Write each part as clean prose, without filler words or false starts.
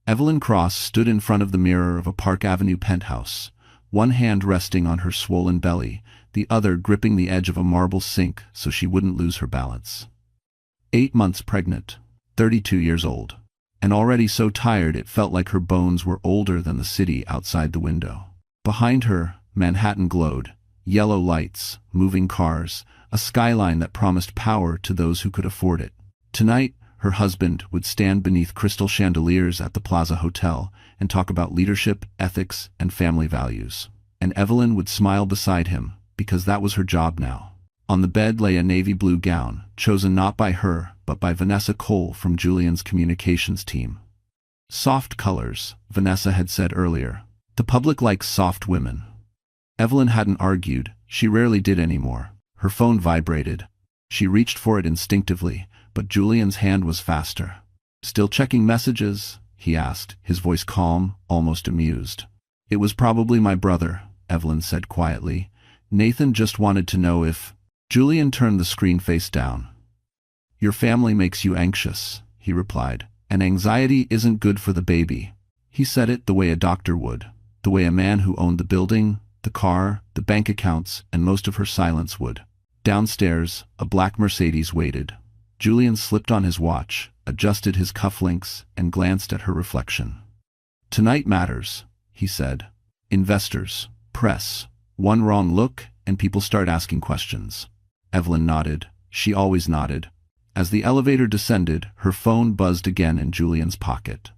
Evelyn Cross stood in front of the mirror of a Park Avenue penthouse, one hand resting on her swollen belly, the other gripping the edge of a marble sink so she wouldn't lose her balance. 8 months pregnant, 32 years old, and already so tired it felt like her bones were older than the city outside the window. Behind her, Manhattan glowed, yellow lights, moving cars, a skyline that promised power to those who could afford it. Tonight, her husband would stand beneath crystal chandeliers at the Plaza Hotel and talk about leadership, ethics, and family values. And Evelyn would smile beside him, because that was her job now. On the bed lay a navy blue gown, chosen not by her, but by Vanessa Cole from Julian's communications team. Soft colors, Vanessa had said earlier. The public likes soft women. Evelyn hadn't argued, she rarely did anymore. Her phone vibrated. She reached for it instinctively, but Julian's hand was faster. "Still checking messages?" he asked, his voice calm, almost amused. "It was probably my brother," Evelyn said quietly. "Nathan just wanted to know if—" Julian turned the screen face down. "Your family makes you anxious," he replied, "and anxiety isn't good for the baby." He said it the way a doctor would, the way a man who owned the building, the car, the bank accounts, and most of her silence would. Downstairs, a black Mercedes waited. Julian slipped on his watch, adjusted his cufflinks, and glanced at her reflection. "Tonight matters," he said. "Investors, press, one wrong look, and people start asking questions." Evelyn nodded. She always nodded. As the elevator descended, her phone buzzed again in Julian's pocket.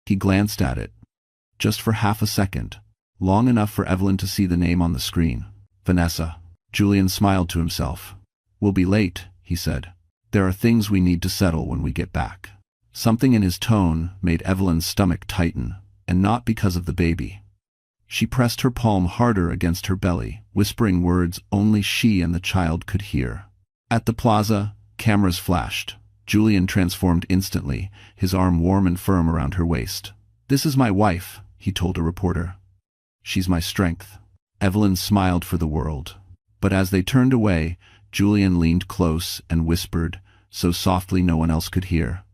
He glanced at it. Just for half a second, long enough for Evelyn to see the name on the screen. "Vanessa." Julian smiled to himself. "We'll be late," he said. "There are things we need to settle when we get back." Something in his tone made Evelyn's stomach tighten, and not because of the baby. She pressed her palm harder against her belly, whispering words only she and the child could hear. At the plaza, cameras flashed. Julian transformed instantly, his arm warm and firm around her waist. "This is my wife," he told a reporter. "She's my strength." Evelyn smiled for the world. But as they turned away, Julian leaned close and whispered, so softly no one else could hear,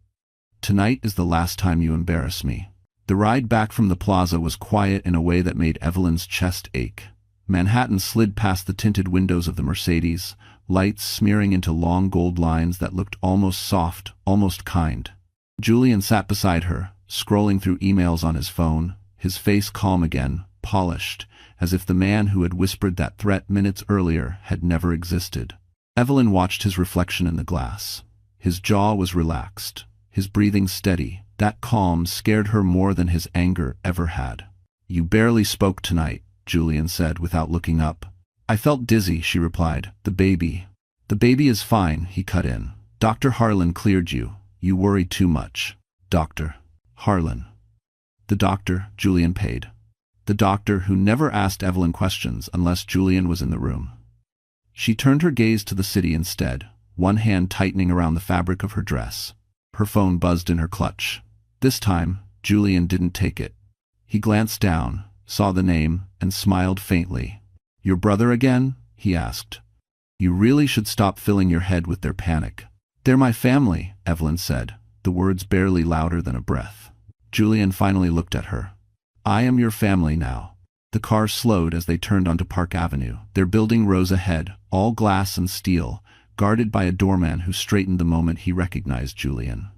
"Tonight is the last time you embarrass me." The ride back from the plaza was quiet in a way that made Evelyn's chest ache. Manhattan slid past the tinted windows of the Mercedes, lights smearing into long gold lines that looked almost soft, almost kind. Julian sat beside her, scrolling through emails on his phone, his face calm again, polished, as if the man who had whispered that threat minutes earlier had never existed. Evelyn watched his reflection in the glass. His jaw was relaxed, his breathing steady. That calm scared her more than his anger ever had. "You barely spoke tonight," Julian said without looking up. "I felt dizzy," she replied. "The baby." "The baby is fine," he cut in. "Dr. Harlan cleared you. You worry too much." "Dr. Harlan." The doctor Julian paid. The doctor who never asked Evelyn questions unless Julian was in the room. She turned her gaze to the city instead, one hand tightening around the fabric of her dress. Her phone buzzed in her clutch. This time, Julian didn't take it. He glanced down, saw the name, and smiled faintly. "Your brother again?" he asked. "You really should stop filling your head with their panic." "They're my family," Evelyn said, the words barely louder than a breath. Julian finally looked at her. "I am your family now." The car slowed as they turned onto Park Avenue. Their building rose ahead, all glass and steel, guarded by a doorman who straightened the moment he recognized Julian.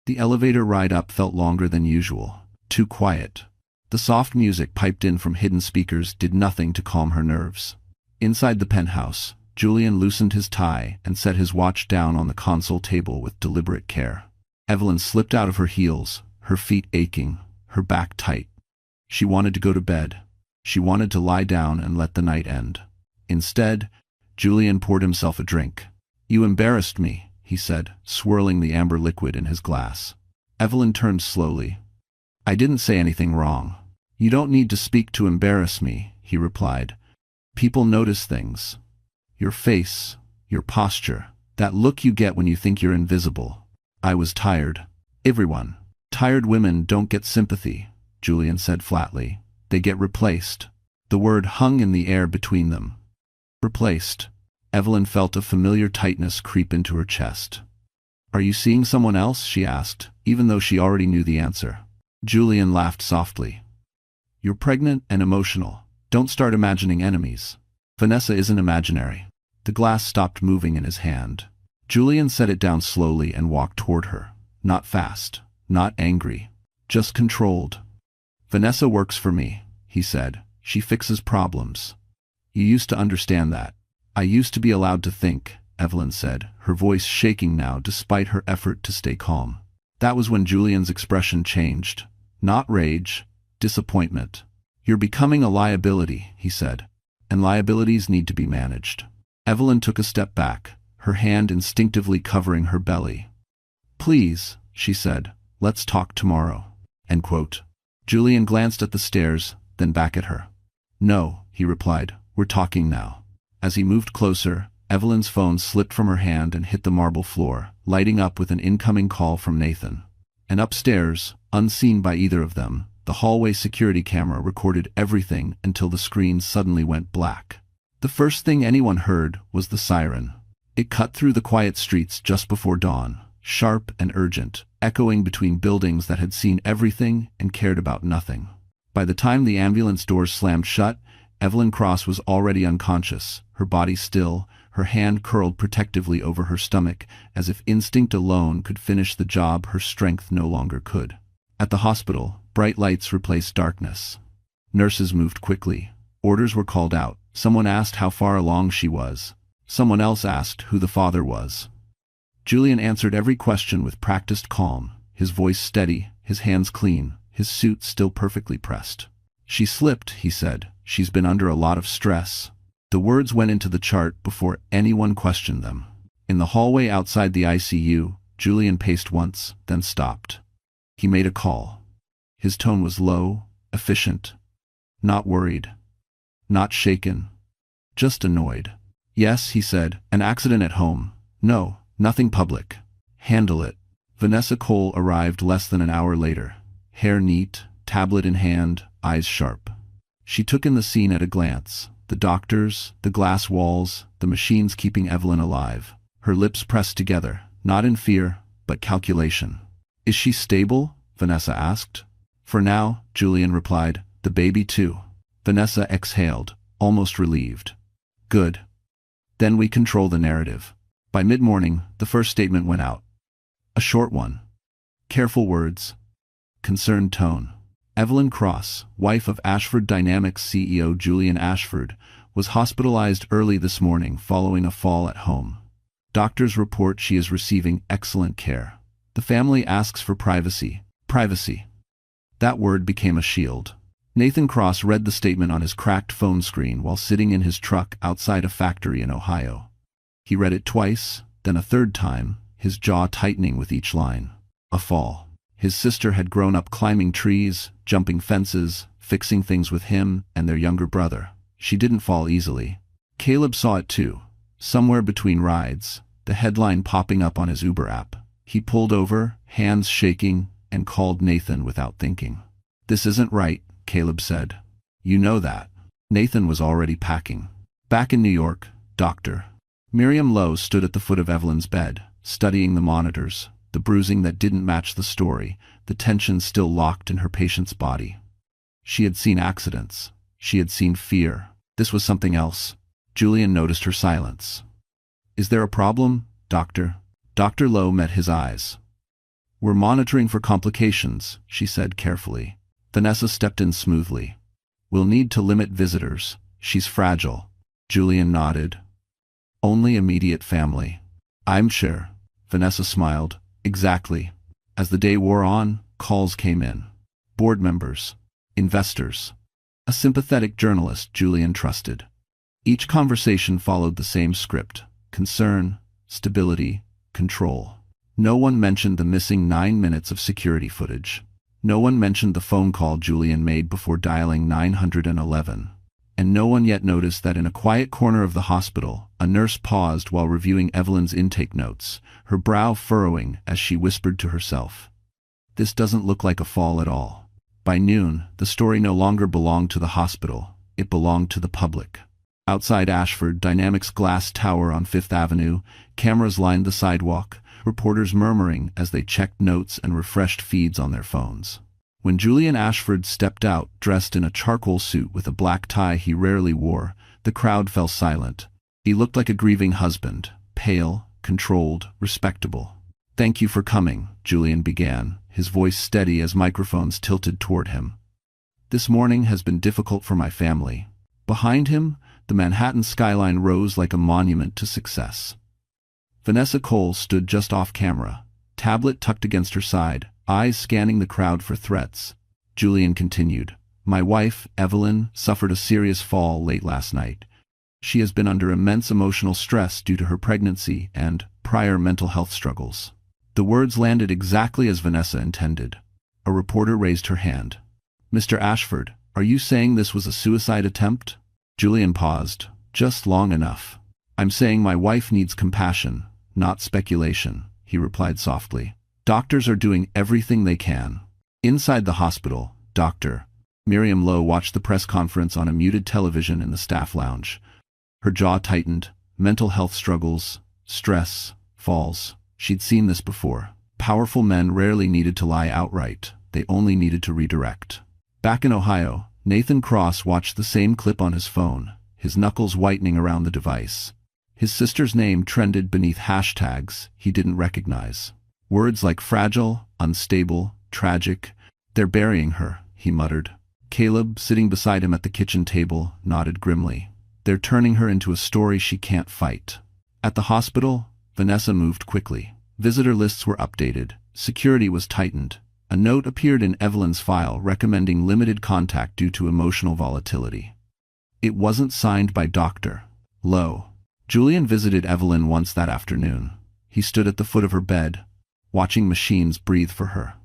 The elevator ride up felt longer than usual, too quiet. The soft music piped in from hidden speakers did nothing to calm her nerves. Inside the penthouse, Julian loosened his tie and set his watch down on the console table with deliberate care. Evelyn slipped out of her heels, her feet aching, her back tight. She wanted to go to bed. She wanted to lie down and let the night end. Instead, Julian poured himself a drink. "You embarrassed me," he said, swirling the amber liquid in his glass. Evelyn turned slowly. "I didn't say anything wrong." "You don't need to speak to embarrass me," he replied. "People notice things. Your face, your posture, that look you get when you think you're invisible." "I was tired." "Everyone. Tired women don't get sympathy," Julian said flatly. "They get replaced." The word hung in the air between them. Replaced. Evelyn felt a familiar tightness creep into her chest. "Are you seeing someone else?" she asked, even though she already knew the answer. Julian laughed softly. You're pregnant and emotional. Don't start imagining enemies. Vanessa isn't imaginary. The glass stopped moving in his hand. Julian set it down slowly and walked toward her. Not fast, not angry, just controlled. Vanessa works for me, he said. She fixes problems. You used to understand that. I used to be allowed to think, Evelyn said, her voice shaking now despite her effort to stay calm. That was when Julian's expression changed. Not rage, disappointment. You're becoming a liability, he said, and liabilities need to be managed. Evelyn took a step back, her hand instinctively covering her belly. Please, she said, let's talk tomorrow. End quote. Julian glanced at the stairs, then back at her. No, he replied, we're talking now. As he moved closer, Evelyn's phone slipped from her hand and hit the marble floor, lighting up with an incoming call from Nathan. And upstairs, unseen by either of them, the hallway security camera recorded everything until the screen suddenly went black. The first thing anyone heard was the siren. It cut through the quiet streets just before dawn, sharp and urgent, echoing between buildings that had seen everything and cared about nothing. By the time the ambulance doors slammed shut, Evelyn Cross was already unconscious, her body still, her hand curled protectively over her stomach, as if instinct alone could finish the job her strength no longer could. At the hospital, bright lights replaced darkness. Nurses moved quickly. Orders were called out. Someone asked how far along she was. Someone else asked who the father was. Julian answered every question with practiced calm, his voice steady, his hands clean, his suit still perfectly pressed. She slipped, he said. She's been under a lot of stress. The words went into the chart before anyone questioned them. In the hallway outside the ICU, Julian paced once, then stopped. He made a call. His tone was low, efficient. Not worried. Not shaken. Just annoyed. Yes, he said, an accident at home. No, nothing public. Handle it. Vanessa Cole arrived less than an hour later. Hair neat, tablet in hand, eyes sharp. She took in the scene at a glance. The doctors, the glass walls, the machines keeping Evelyn alive. Her lips pressed together, not in fear, but calculation. Is she stable? Vanessa asked. For now, Julian replied. The baby too. Vanessa exhaled, almost relieved. Good. Then we control the narrative. By mid-morning, the first statement went out. A short one. Careful words. Concerned tone. Evelyn Cross, wife of Ashford Dynamics CEO Julian Ashford, was hospitalized early this morning following a fall at home. Doctors report she is receiving excellent care. The family asks for privacy. Privacy. That word became a shield. Nathan Cross read the statement on his cracked phone screen while sitting in his truck outside a factory in Ohio. He read it twice, then a third time, his jaw tightening with each line. A fall. His sister had grown up climbing trees, jumping fences, fixing things with him and their younger brother. She didn't fall easily. Caleb saw it too. Somewhere between rides, the headline popping up on his Uber app. He pulled over, hands shaking, and called Nathan without thinking. This isn't right, Caleb said. You know that. Nathan was already packing. Back in New York, Dr. Miriam Lowe stood at the foot of Evelyn's bed, studying the monitors, the bruising that didn't match the story, the tension still locked in her patient's body. She had seen accidents. She had seen fear. This was something else. Julian noticed her silence. Is there a problem, doctor? Dr. Lowe met his eyes. We're monitoring for complications, she said carefully. Vanessa stepped in smoothly. We'll need to limit visitors. She's fragile. Julian nodded. Only immediate family. I'm sure. Vanessa smiled. Exactly. As the day wore on, calls came in. Board members. Investors. A sympathetic journalist Julian trusted. Each conversation followed the same script. Concern, stability, control. No one mentioned the missing 9 minutes of security footage. No one mentioned the phone call Julian made before dialing 911. And no one yet noticed that in a quiet corner of the hospital, a nurse paused while reviewing Evelyn's intake notes, her brow furrowing as she whispered to herself. This doesn't look like a fall at all. By noon, the story no longer belonged to the hospital. It belonged to the public. Outside Ashford Dynamics' glass tower on Fifth Avenue, cameras lined the sidewalk, reporters murmuring as they checked notes and refreshed feeds on their phones. When Julian Ashford stepped out, dressed in a charcoal suit with a black tie he rarely wore, the crowd fell silent. He looked like a grieving husband, pale, controlled, respectable. "Thank you for coming," Julian began, his voice steady as microphones tilted toward him. "This morning has been difficult for my family." Behind him, the Manhattan skyline rose like a monument to success. Vanessa Cole stood just off camera, tablet tucked against her side, eyes scanning the crowd for threats. Julian continued, "My wife, Evelyn, suffered a serious fall late last night. She has been under immense emotional stress due to her pregnancy and prior mental health struggles." The words landed exactly as Vanessa intended. A reporter raised her hand. "Mr. Ashford, are you saying this was a suicide attempt?" Julian paused, just long enough. "I'm saying my wife needs compassion, not speculation," he replied softly. "Doctors are doing everything they can." Inside the hospital, Dr. Miriam Lowe watched the press conference on a muted television in the staff lounge. Her jaw tightened. Mental health struggles, stress, falls. She'd seen this before. Powerful men rarely needed to lie outright. They only needed to redirect. Back in Ohio, Nathan Cross watched the same clip on his phone, his knuckles whitening around the device. His sister's name trended beneath hashtags he didn't recognize. Words like fragile, unstable, tragic. "They're burying her," he muttered. Caleb, sitting beside him at the kitchen table, nodded grimly. "They're turning her into a story she can't fight." At the hospital, Vanessa moved quickly. Visitor lists were updated. Security was tightened. A note appeared in Evelyn's file recommending limited contact due to emotional volatility. It wasn't signed by Dr. Lowe. Julian visited Evelyn once that afternoon. He stood at the foot of her bed, watching machines breathe for her.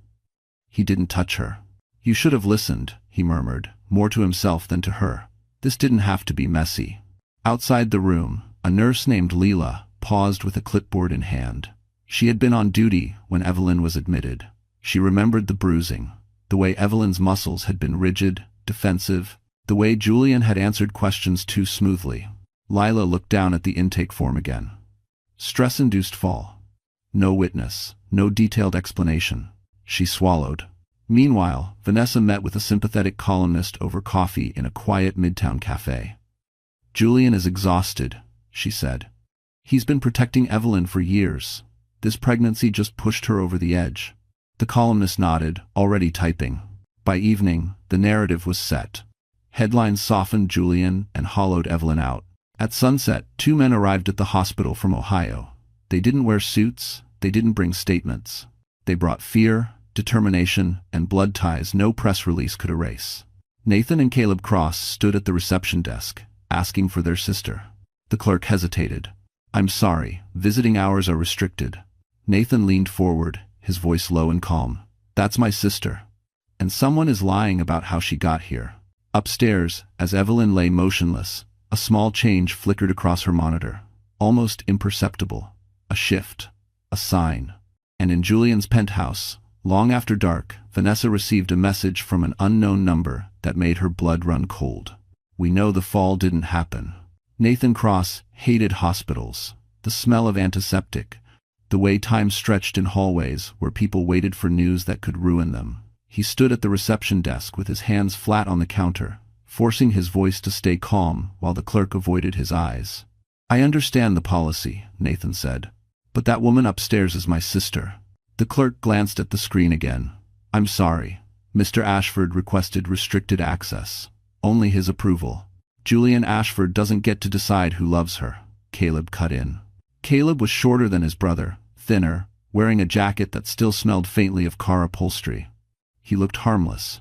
He didn't touch her. "You should have listened," he murmured, more to himself than to her. This didn't have to be messy. Outside the room, a nurse named Leela paused with a clipboard in hand. She had been on duty when Evelyn was admitted. She remembered the bruising, the way Evelyn's muscles had been rigid, defensive, the way Julian had answered questions too smoothly. Lila looked down at the intake form again. Stress-induced fall. No witness, no detailed explanation. She swallowed. Meanwhile, Vanessa met with a sympathetic columnist over coffee in a quiet midtown cafe. "Julian is exhausted," she said. "He's been protecting Evelyn for years. This pregnancy just pushed her over the edge." The columnist nodded, already typing. By evening, the narrative was set. Headlines softened Julian and hollowed Evelyn out. At sunset, 2 men arrived at the hospital from Ohio. They didn't wear suits, they didn't bring statements. They brought fear, determination, and blood ties no press release could erase. Nathan and Caleb Cross stood at the reception desk, asking for their sister. The clerk hesitated. "I'm sorry, visiting hours are restricted." Nathan leaned forward, his voice low and calm. "That's my sister. And someone is lying about how she got here." Upstairs, as Evelyn lay motionless, a small change flickered across her monitor. Almost imperceptible. A shift. A sign. And in Julian's penthouse, long after dark, Vanessa received a message from an unknown number that made her blood run cold. "We know the fall didn't happen." Nathan Cross hated hospitals. The smell of antiseptic. The way time stretched in hallways where people waited for news that could ruin them. He stood at the reception desk with his hands flat on the counter, forcing his voice to stay calm while the clerk avoided his eyes. "I understand the policy," Nathan said. "But that woman upstairs is my sister." The clerk glanced at the screen again. "I'm sorry. Mr. Ashford requested restricted access. Only his approval." "Julian Ashford doesn't get to decide who loves her," Caleb cut in. Caleb was shorter than his brother, thinner, wearing a jacket that still smelled faintly of car upholstery. He looked harmless.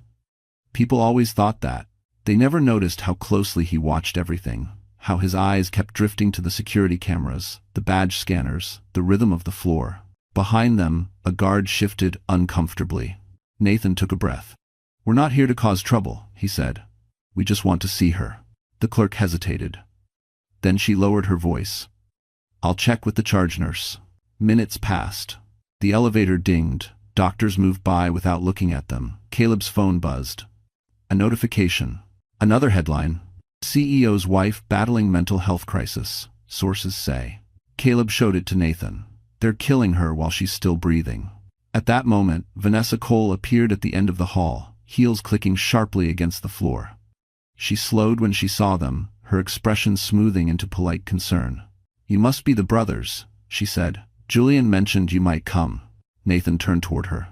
People always thought that. They never noticed how closely he watched everything, how his eyes kept drifting to the security cameras, the badge scanners, the rhythm of the floor. Behind them, a guard shifted uncomfortably. Nathan took a breath. "We're not here to cause trouble," he said. "We just want to see her." The clerk hesitated. Then she lowered her voice. "I'll check with the charge nurse." Minutes passed. The elevator dinged. Doctors moved by without looking at them. Caleb's phone buzzed. A notification. Another headline. CEO's wife battling mental health crisis, sources say. Caleb showed it to Nathan. "They're killing her while she's still breathing." At that moment, Vanessa Cole appeared at the end of the hall, heels clicking sharply against the floor. She slowed when she saw them, her expression smoothing into polite concern. "You must be the brothers," she said. "Julian mentioned you might come." Nathan turned toward her.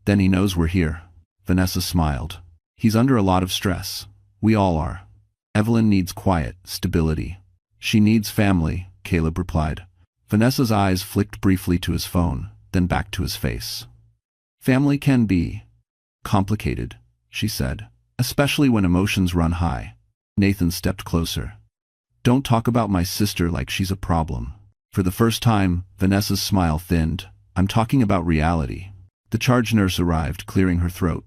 "Then he knows we're here." Vanessa smiled. "He's under a lot of stress. We all are. Evelyn needs quiet, stability. She needs family," Caleb replied. Vanessa's eyes flicked briefly to his phone, then back to his face. "Family can be complicated," she said, "especially when emotions run high." Nathan stepped closer. "Don't talk about my sister like she's a problem." For the first time, Vanessa's smile thinned. "I'm talking about reality." The charge nurse arrived, clearing her throat.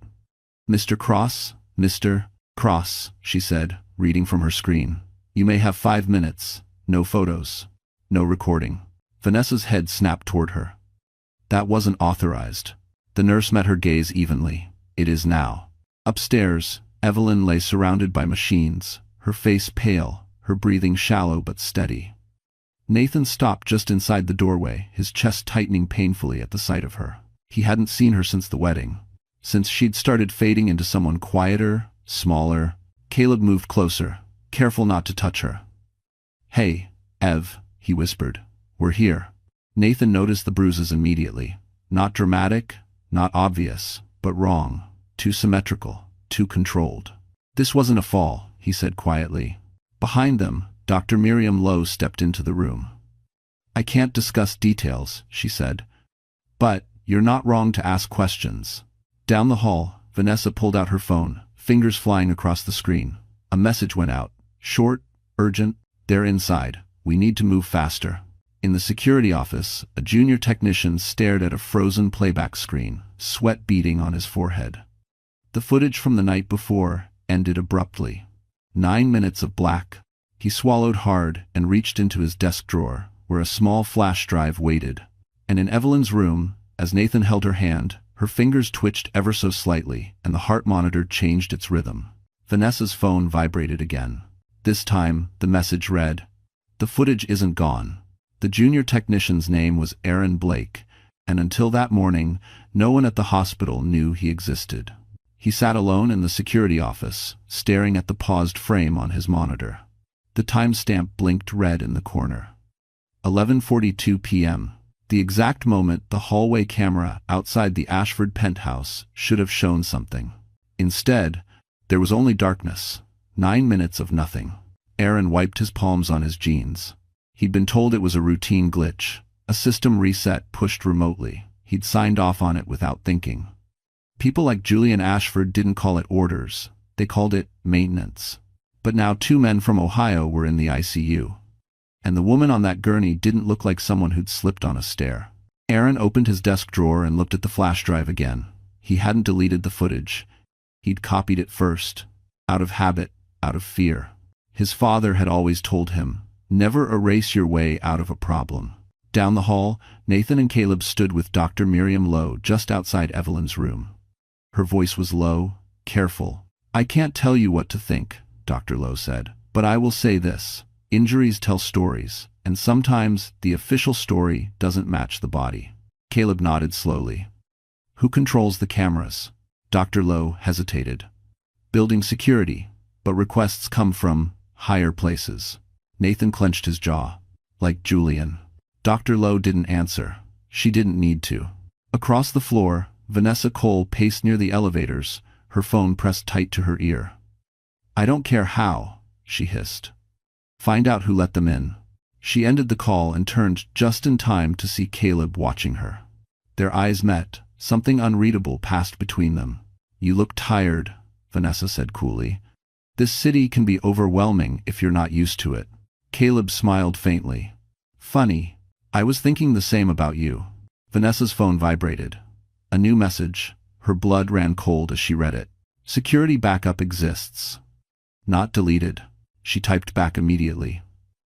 "Mr. Cross, Mr. Cross," she said, reading from her screen. "You may have 5 minutes. No photos. No recording." Vanessa's head snapped toward her. "That wasn't authorized." The nurse met her gaze evenly. "It is now." Upstairs, Evelyn lay surrounded by machines, her face pale, her breathing shallow but steady. Nathan stopped just inside the doorway, his chest tightening painfully at the sight of her. He hadn't seen her since the wedding. Since she'd started fading into someone quieter, smaller. Caleb moved closer, careful not to touch her. "Hey, Ev," he whispered. "We're here." Nathan noticed the bruises immediately. Not dramatic, not obvious, but wrong. Too symmetrical, too controlled. "This wasn't a fall," he said quietly. Behind them, Dr. Miriam Lowe stepped into the room. "I can't discuss details," she said. "But you're not wrong to ask questions." Down the hall, Vanessa pulled out her phone, fingers flying across the screen. A message went out. Short, urgent. "They're inside. We need to move faster." In the security office, a junior technician stared at a frozen playback screen, sweat beading on his forehead. The footage from the night before ended abruptly. 9 minutes of black. He swallowed hard and reached into his desk drawer, where a small flash drive waited. And in Evelyn's room, as Nathan held her hand, her fingers twitched ever so slightly, and the heart monitor changed its rhythm. Vanessa's phone vibrated again. This time, the message read, "The footage isn't gone." The junior technician's name was Aaron Blake, and until that morning, no one at the hospital knew he existed. He sat alone in the security office, staring at the paused frame on his monitor. The timestamp blinked red in the corner. 11:42 p.m. The exact moment the hallway camera outside the Ashford penthouse should have shown something. Instead, there was only darkness. 9 minutes of nothing. Aaron wiped his palms on his jeans. He'd been told it was a routine glitch, a system reset pushed remotely. He'd signed off on it without thinking. People like Julian Ashford didn't call it orders, they called it maintenance. But now 2 men from Ohio were in the ICU. And the woman on that gurney didn't look like someone who'd slipped on a stair. Aaron opened his desk drawer and looked at the flash drive again. He hadn't deleted the footage. He'd copied it first, out of habit, out of fear. His father had always told him, never erase your way out of a problem. Down the hall, Nathan and Caleb stood with Dr. Miriam Lowe just outside Evelyn's room. Her voice was low, careful. "I can't tell you what to think," Dr. Lowe said, "but I will say this. Injuries tell stories, and sometimes the official story doesn't match the body." Caleb nodded slowly. "Who controls the cameras?" Dr. Lowe hesitated. "Building security, but requests come from higher places." Nathan clenched his jaw. "Like Julian." Dr. Lowe didn't answer. She didn't need to. Across the floor, Vanessa Cole paced near the elevators, her phone pressed tight to her ear. "I don't care how," she hissed. "Find out who let them in." She ended the call and turned just in time to see Caleb watching her. Their eyes met. Something unreadable passed between them. "You look tired," Vanessa said coolly. "This city can be overwhelming if you're not used to it." Caleb smiled faintly. "Funny. I was thinking the same about you." Vanessa's phone vibrated. A new message. Her blood ran cold as she read it. "Security backup exists. Not deleted." She typed back immediately.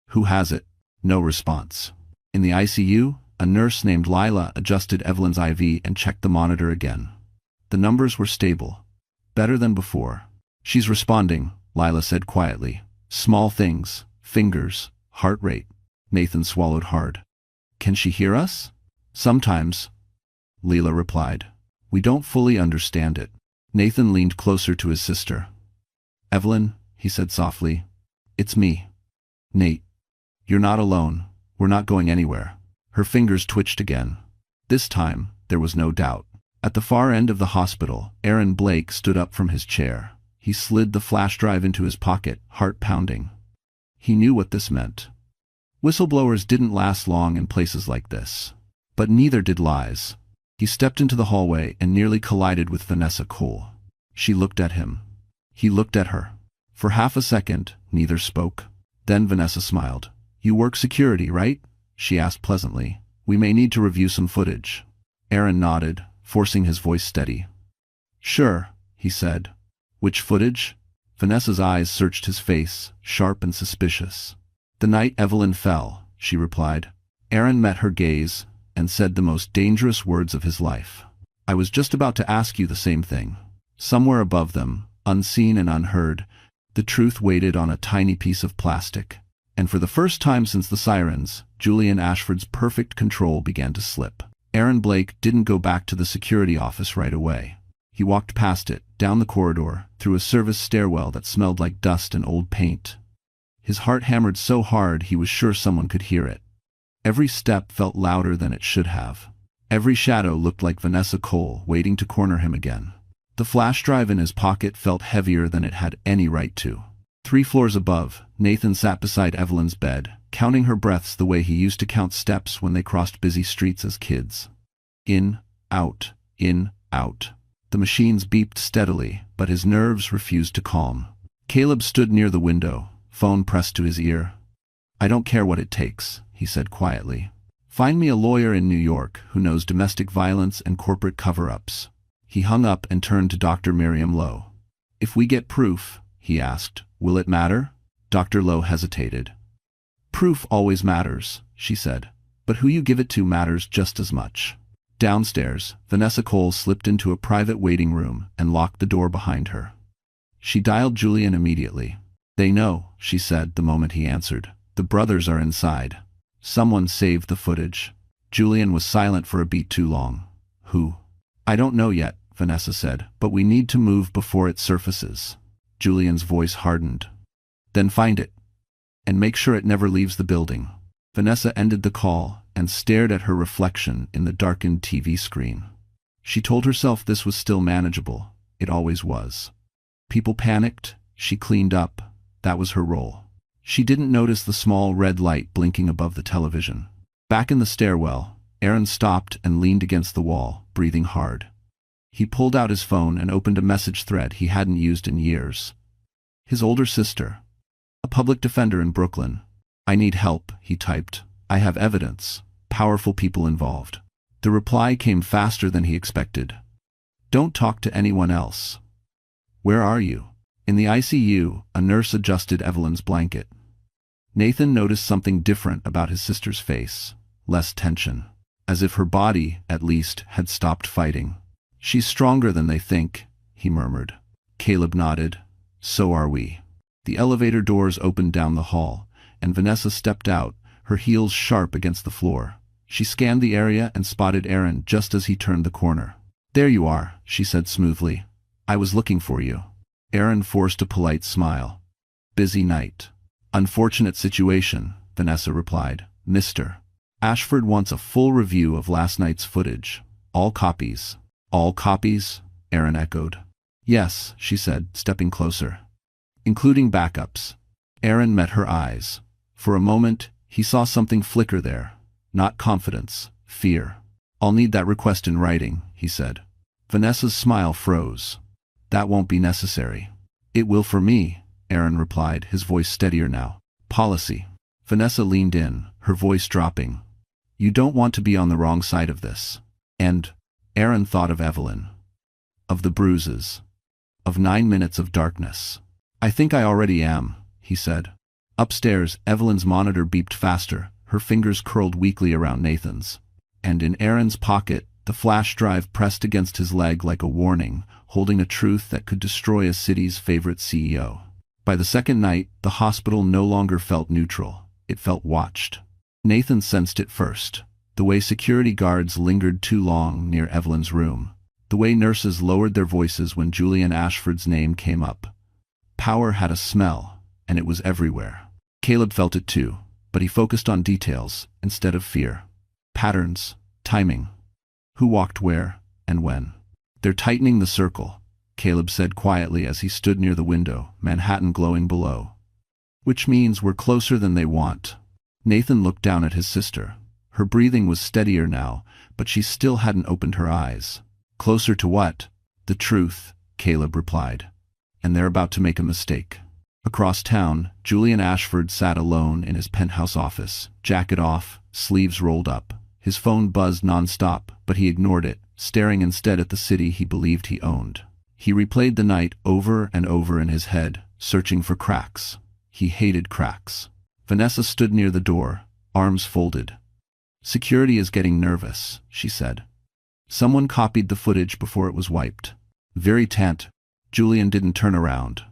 "Who has it?" No response. In the ICU, a nurse named Lila adjusted Evelyn's IV and checked the monitor again. The numbers were stable. Better than before. "She's responding," Lila said quietly. "Small things. Fingers. Heart rate." Nathan swallowed hard. "Can she hear us?" "Sometimes." Leela replied. We don't fully understand it. Nathan leaned closer to his sister. Evelyn, he said softly. It's me. Nate. You're not alone. We're not going anywhere. Her fingers twitched again. This time, there was no doubt. At the far end of the hospital, Aaron Blake stood up from his chair. He slid the flash drive into his pocket, heart pounding. He knew what this meant. Whistleblowers didn't last long in places like this. But neither did lies. He stepped into the hallway and nearly collided with Vanessa Cole. She looked at him. He looked at her. For half a second, neither spoke. Then Vanessa smiled. You work security, right? She asked pleasantly. We may need to review some footage. Aaron nodded, forcing his voice steady. Sure, he said. Which footage? Vanessa's eyes searched his face, sharp and suspicious. The night Evelyn fell, she replied. Aaron met her gaze and said the most dangerous words of his life. I was just about to ask you the same thing. Somewhere above them, unseen and unheard, the truth waited on a tiny piece of plastic. And for the first time since the sirens, Julian Ashford's perfect control began to slip. Aaron Blake didn't go back to the security office right away. He walked past it, down the corridor, through a service stairwell that smelled like dust and old paint. His heart hammered so hard he was sure someone could hear it. Every step felt louder than it should have. Every shadow looked like Vanessa Cole waiting to corner him again. The flash drive in his pocket felt heavier than it had any right to. 3 floors above, Nathan sat beside Evelyn's bed, counting her breaths the way he used to count steps when they crossed busy streets as kids. In, out, in, out. The machines beeped steadily, but his nerves refused to calm. Caleb stood near the window, phone pressed to his ear. I don't care what it takes, he said quietly. Find me a lawyer in New York who knows domestic violence and corporate cover-ups. He hung up and turned to Dr. Miriam Lowe. If we get proof, he asked, will it matter? Dr. Lowe hesitated. Proof always matters, she said, but who you give it to matters just as much. Downstairs, Vanessa Cole slipped into a private waiting room and locked the door behind her. She dialed Julian immediately. They know, she said the moment he answered. The brothers are inside. Someone saved the footage. Julian was silent for a beat too long. Who? I don't know yet, Vanessa said, but we need to move before it surfaces. Julian's voice hardened. Then find it. And make sure it never leaves the building. Vanessa ended the call and stared at her reflection in the darkened TV screen. She told herself this was still manageable. It always was. People panicked. She cleaned up. That was her role. She didn't notice the small red light blinking above the television. Back in the stairwell, Aaron stopped and leaned against the wall, breathing hard. He pulled out his phone and opened a message thread he hadn't used in years. His older sister. A public defender in Brooklyn. I need help, he typed. I have evidence. Powerful people involved. The reply came faster than he expected. Don't talk to anyone else. Where are you? In the ICU, a nurse adjusted Evelyn's blanket. Nathan noticed something different about his sister's face. Less tension. As if her body, at least, had stopped fighting. She's stronger than they think, he murmured. Caleb nodded. So are we. The elevator doors opened down the hall, and Vanessa stepped out, her heels sharp against the floor. She scanned the area and spotted Aaron just as he turned the corner. There you are, she said smoothly. I was looking for you. Aaron forced a polite smile. Busy night. Unfortunate situation, Vanessa replied. Mr. Ashford wants a full review of last night's footage. All copies. All copies? Aaron echoed. Yes, she said, stepping closer. Including backups. Aaron met her eyes. For a moment, he saw something flicker there. Not confidence, fear. I'll need that request in writing, he said. Vanessa's smile froze. That won't be necessary. It will for me, Aaron replied, his voice steadier now. Policy. Vanessa leaned in, her voice dropping. You don't want to be on the wrong side of this. And Aaron thought of Evelyn. Of the bruises. Of 9 minutes of darkness. I think I already am, he said. Upstairs, Evelyn's monitor beeped faster, her fingers curled weakly around Nathan's. And in Aaron's pocket, the flash drive pressed against his leg like a warning, holding a truth that could destroy a city's favorite CEO. By the second night, the hospital no longer felt neutral. It felt watched. Nathan sensed it first. The way security guards lingered too long near Evelyn's room. The way nurses lowered their voices when Julian Ashford's name came up. Power had a smell, and it was everywhere. Caleb felt it too, but he focused on details instead of fear. Patterns, timing. Who walked where, and when. "They're tightening the circle," Caleb said quietly as he stood near the window, Manhattan glowing below. "Which means we're closer than they want." Nathan looked down at his sister. Her breathing was steadier now, but she still hadn't opened her eyes. "Closer to what?" "The truth," Caleb replied. "And they're about to make a mistake." Across town, Julian Ashford sat alone in his penthouse office, jacket off, sleeves rolled up. His phone buzzed nonstop, but he ignored it, staring instead at the city he believed he owned. He replayed the night over and over in his head, searching for cracks. He hated cracks. Vanessa stood near the door, arms folded. "Security is getting nervous," she said. "Someone copied the footage before it was wiped." "Very tant." Julian didn't turn around.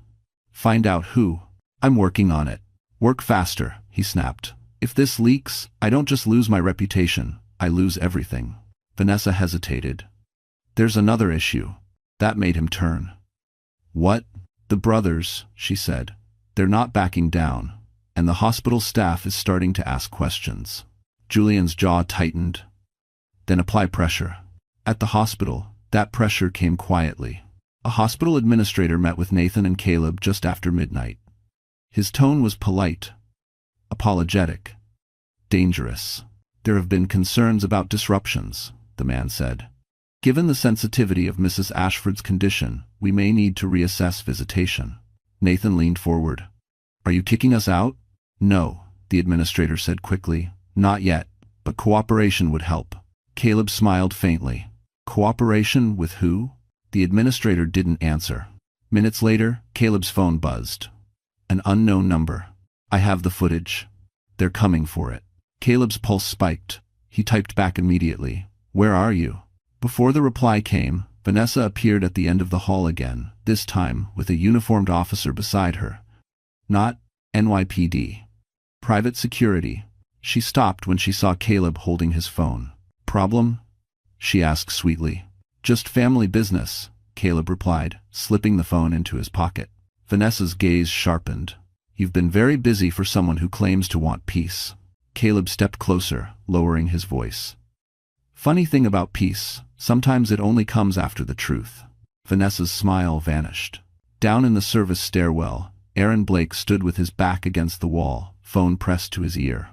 "Find out who." "I'm working on it." "Work faster," he snapped. "If this leaks, I don't just lose my reputation, I lose everything." Vanessa hesitated. "There's another issue." That made him turn. "What?" "The brothers," she said. "They're not backing down, and the hospital staff is starting to ask questions." Julian's jaw tightened. "Then apply pressure." At the hospital, that pressure came quietly. A hospital administrator met with Nathan and Caleb just after midnight. His tone was polite, apologetic, dangerous. "There have been concerns about disruptions," the man said. "Given the sensitivity of Mrs. Ashford's condition, we may need to reassess visitation." Nathan leaned forward. "Are you kicking us out?" "No," the administrator said quickly. "Not yet, but cooperation would help." Caleb smiled faintly. "Cooperation with who?" The administrator didn't answer. Minutes later, Caleb's phone buzzed. An unknown number. "I have the footage. They're coming for it." Caleb's pulse spiked. He typed back immediately. "Where are you?" Before the reply came, Vanessa appeared at the end of the hall again, this time with a uniformed officer beside her. "Not NYPD. Private security." She stopped when she saw Caleb holding his phone. "Problem?" she asked sweetly. "Just family business," Caleb replied, slipping the phone into his pocket. Vanessa's gaze sharpened. "You've been very busy for someone who claims to want peace." Caleb stepped closer, lowering his voice. "Funny thing about peace, sometimes it only comes after the truth." Vanessa's smile vanished. Down in the service stairwell, Aaron Blake stood with his back against the wall, phone pressed to his ear.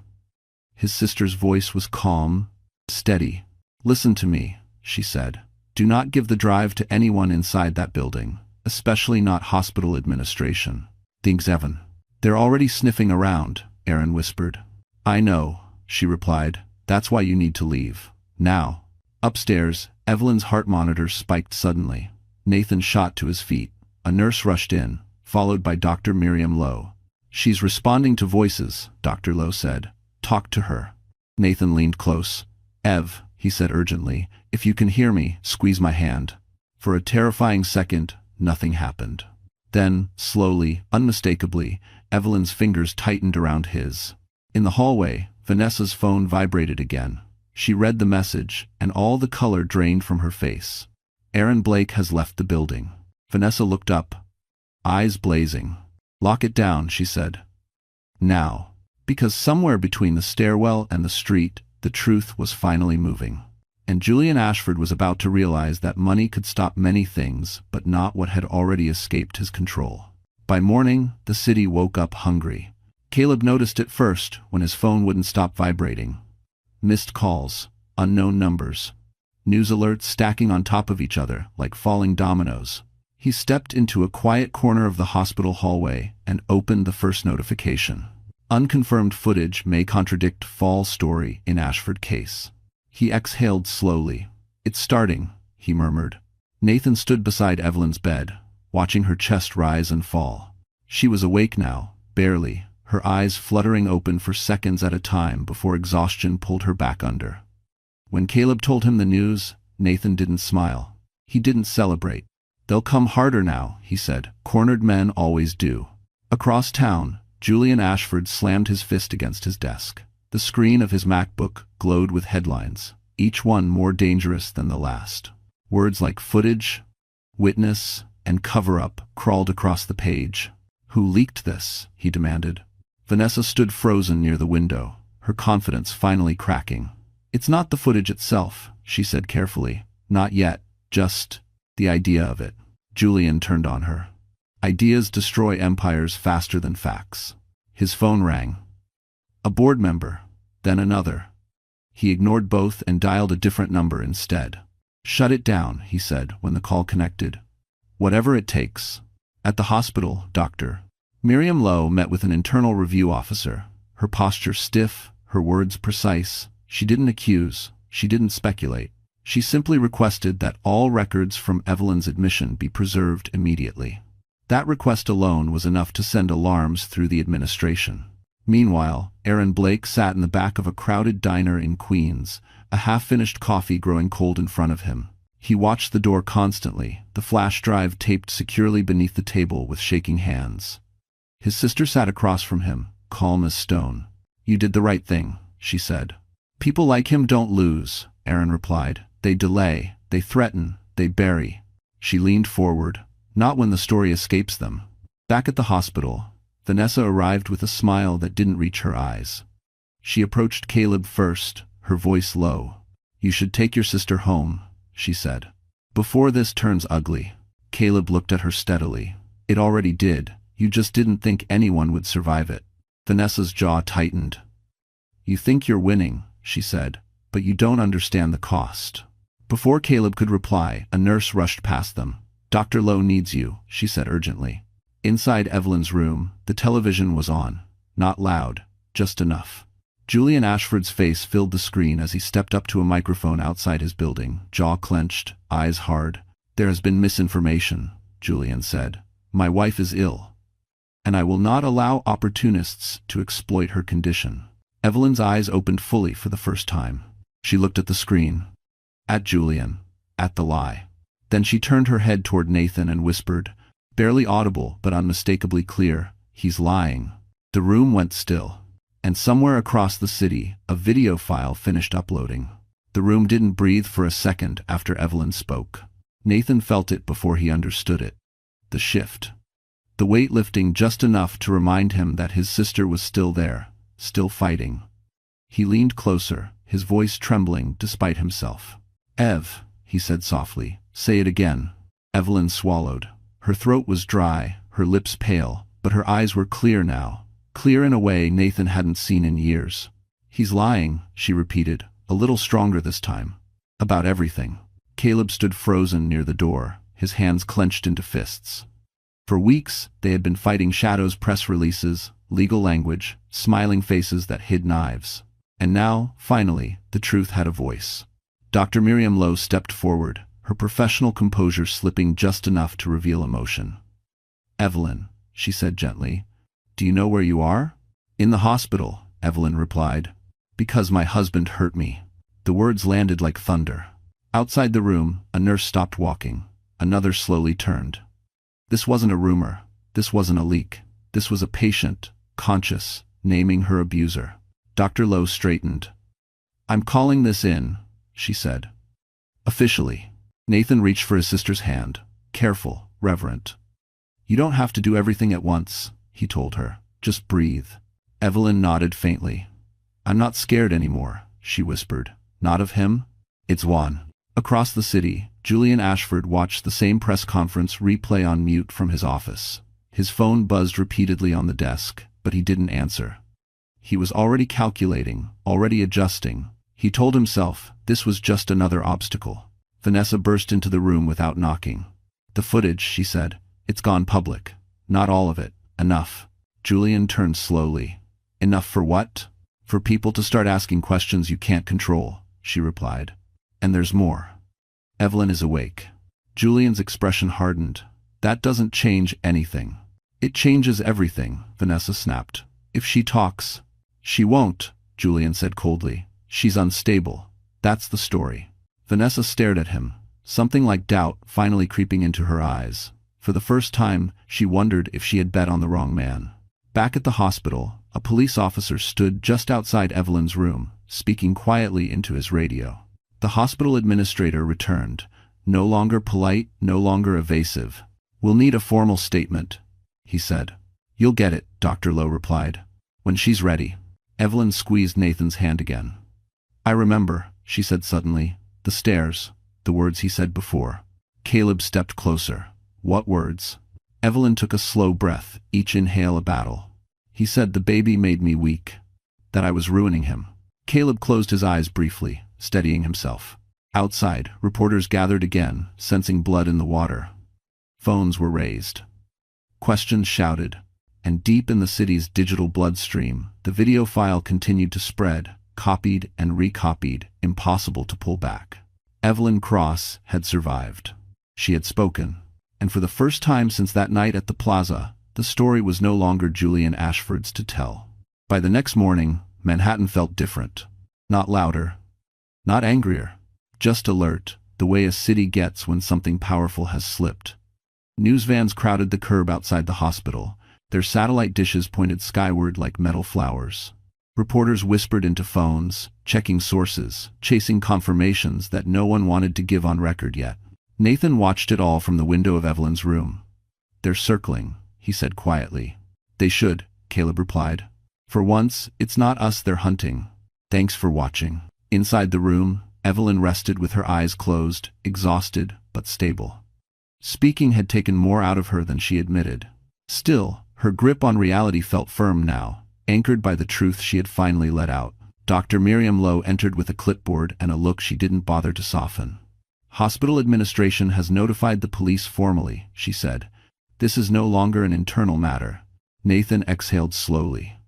His sister's voice was calm, steady. "Listen to me," she said. "Do not give the drive to anyone inside that building, especially not hospital administration." "Thanks, Evan." "They're already sniffing around," Aaron whispered. "I know," she replied. "That's why you need to leave. Now." Upstairs, Evelyn's heart monitor spiked suddenly. Nathan shot to his feet. A nurse rushed in, followed by Dr. Miriam Lowe. "She's responding to voices," Dr. Lowe said. "Talk to her." Nathan leaned close. "Ev," he said urgently, "if you can hear me, squeeze my hand." For a terrifying second, nothing happened. Then, slowly, unmistakably, Evelyn's fingers tightened around his. In the hallway, Vanessa's phone vibrated again. She read the message, and all the color drained from her face. "Aaron Blake has left the building." Vanessa looked up, eyes blazing. "Lock it down," she said. "Now." Because somewhere between the stairwell and the street, the truth was finally moving. And Julian Ashford was about to realize that money could stop many things, but not what had already escaped his control. By morning, the city woke up hungry. Caleb noticed it first when his phone wouldn't stop vibrating. Missed calls, unknown numbers, news alerts stacking on top of each other like falling dominoes. He stepped into a quiet corner of the hospital hallway and opened the first notification. Unconfirmed footage may contradict fall story in Ashford case. He exhaled slowly. "It's starting," he murmured. Nathan stood beside Evelyn's bed, watching her chest rise and fall. She was awake now, barely, her eyes fluttering open for seconds at a time before exhaustion pulled her back under. When Caleb told him the news, Nathan didn't smile. He didn't celebrate. "They'll come harder now," he said. "Cornered men always do." Across town, Julian Ashford slammed his fist against his desk. The screen of his MacBook glowed with headlines, each one more dangerous than the last. Words like footage, witness, and cover-up crawled across the page. "Who leaked this?" he demanded. Vanessa stood frozen near the window, her confidence finally cracking. "It's not the footage itself," she said carefully. "Not yet, just the idea of it." Julian turned on her. Ideas destroy empires faster than facts. His phone rang. A board member, then another. He ignored both and dialed a different number instead. "Shut it down," he said when the call connected. "Whatever it takes." At the hospital, Dr. Miriam Lowe met with an internal review officer, her posture stiff, her words precise. She didn't accuse, she didn't speculate. She simply requested that all records from Evelyn's admission be preserved immediately. That request alone was enough to send alarms through the administration. Meanwhile, Aaron Blake sat in the back of a crowded diner in Queens, a half-finished coffee growing cold in front of him. He watched the door constantly, the flash drive taped securely beneath the table with shaking hands. His sister sat across from him, calm as stone. "You did the right thing," she said. "People like him don't lose," Aaron replied. "They delay, they threaten, they bury." She leaned forward. "Not when the story escapes them." Back at the hospital, Vanessa arrived with a smile that didn't reach her eyes. She approached Caleb first, her voice low. "You should take your sister home," she said. "Before this turns ugly." Caleb looked at her steadily. "It already did. You just didn't think anyone would survive it." Vanessa's jaw tightened. "You think you're winning," she said, "but you don't understand the cost." Before Caleb could reply, a nurse rushed past them. "Dr. Lowe needs you," she said urgently. Inside Evelyn's room, the television was on. Not loud, just enough. Julian Ashford's face filled the screen as he stepped up to a microphone outside his building, jaw clenched, eyes hard. "There has been misinformation," Julian said. "My wife is ill, and I will not allow opportunists to exploit her condition." Evelyn's eyes opened fully for the first time. She looked at the screen, at Julian, at the lie. Then she turned her head toward Nathan and whispered, barely audible but unmistakably clear, "He's lying." The room went still, and somewhere across the city, a video file finished uploading. The room didn't breathe for a second after Evelyn spoke. Nathan felt it before he understood it. The shift. The weight lifting just enough to remind him that his sister was still there, still fighting. He leaned closer, his voice trembling despite himself. "Ev," he said softly, "say it again." Evelyn swallowed. Her throat was dry, her lips pale, but her eyes were clear now, clear in a way Nathan hadn't seen in years. "He's lying," she repeated, a little stronger this time. "About everything." Caleb stood frozen near the door, his hands clenched into fists. For weeks, they had been fighting Shadow's press releases, legal language, smiling faces that hid knives. And now, finally, the truth had a voice. Dr. Miriam Lowe stepped forward, her professional composure slipping just enough to reveal emotion. "Evelyn," she said gently, "do you know where you are?" "In the hospital," Evelyn replied. "Because my husband hurt me." The words landed like thunder. Outside the room, a nurse stopped walking. Another slowly turned. This wasn't a rumor. This wasn't a leak. This was a patient, conscious, naming her abuser. Dr. Lowe straightened. "I'm calling this in," she said. "Officially." Nathan reached for his sister's hand. Careful, reverent. "You don't have to do everything at once," he told her. "Just breathe." Evelyn nodded faintly. "I'm not scared anymore," she whispered. "Not of him? It's Juan." Across the city, Julian Ashford watched the same press conference replay on mute from his office. His phone buzzed repeatedly on the desk, but he didn't answer. He was already calculating, already adjusting. He told himself this was just another obstacle. Vanessa burst into the room without knocking. "The footage," she said. "It's gone public. Not all of it. Enough." Julian turned slowly. "Enough for what?" "For people to start asking questions you can't control," she replied. "And there's more." Evelyn is awake. Julian's expression hardened. "That doesn't change anything." "It changes everything," Vanessa snapped. "If she talks..." "She won't," Julian said coldly. "She's unstable. That's the story." Vanessa stared at him, something like doubt finally creeping into her eyes. For the first time, she wondered if she had bet on the wrong man. Back at the hospital, A police officer stood just outside Evelyn's room, speaking quietly into his radio. The hospital administrator returned, no longer polite, no longer evasive. "We'll need a formal statement," he said. "You'll get it," Dr. Lowe replied. "When she's ready." Evelyn squeezed Nathan's hand again. "I remember," she said suddenly. "The stairs, the words he said before." Caleb stepped closer. "What words?" Evelyn took a slow breath, each inhale a battle. "He said the baby made me weak, that I was ruining him." Caleb closed his eyes briefly, steadying himself. Outside, reporters gathered again, sensing blood in the water. Phones were raised. Questions shouted. And deep in the city's digital bloodstream, the video file continued to spread, copied and recopied, impossible to pull back. Evelyn Cross had survived. She had spoken. And for the first time since that night at the plaza, the story was no longer Julian Ashford's to tell. By the next morning, Manhattan felt different. Not louder. Not angrier. Just alert, the way a city gets when something powerful has slipped. News vans crowded the curb outside the hospital. Their satellite dishes pointed skyward like metal flowers. Reporters whispered into phones, checking sources, chasing confirmations that no one wanted to give on record yet. Nathan watched it all from the window of Evelyn's room. "They're circling," he said quietly. "They should," Caleb replied. "For once, it's not us they're hunting. Thanks for watching." Inside the room, Evelyn rested with her eyes closed, exhausted but stable. Speaking had taken more out of her than she admitted. Still, her grip on reality felt firm now, anchored by the truth she had finally let out. Dr. Miriam Lowe entered with a clipboard and a look she didn't bother to soften. "Hospital administration has notified the police formally," she said. "This is no longer an internal matter." Nathan exhaled slowly.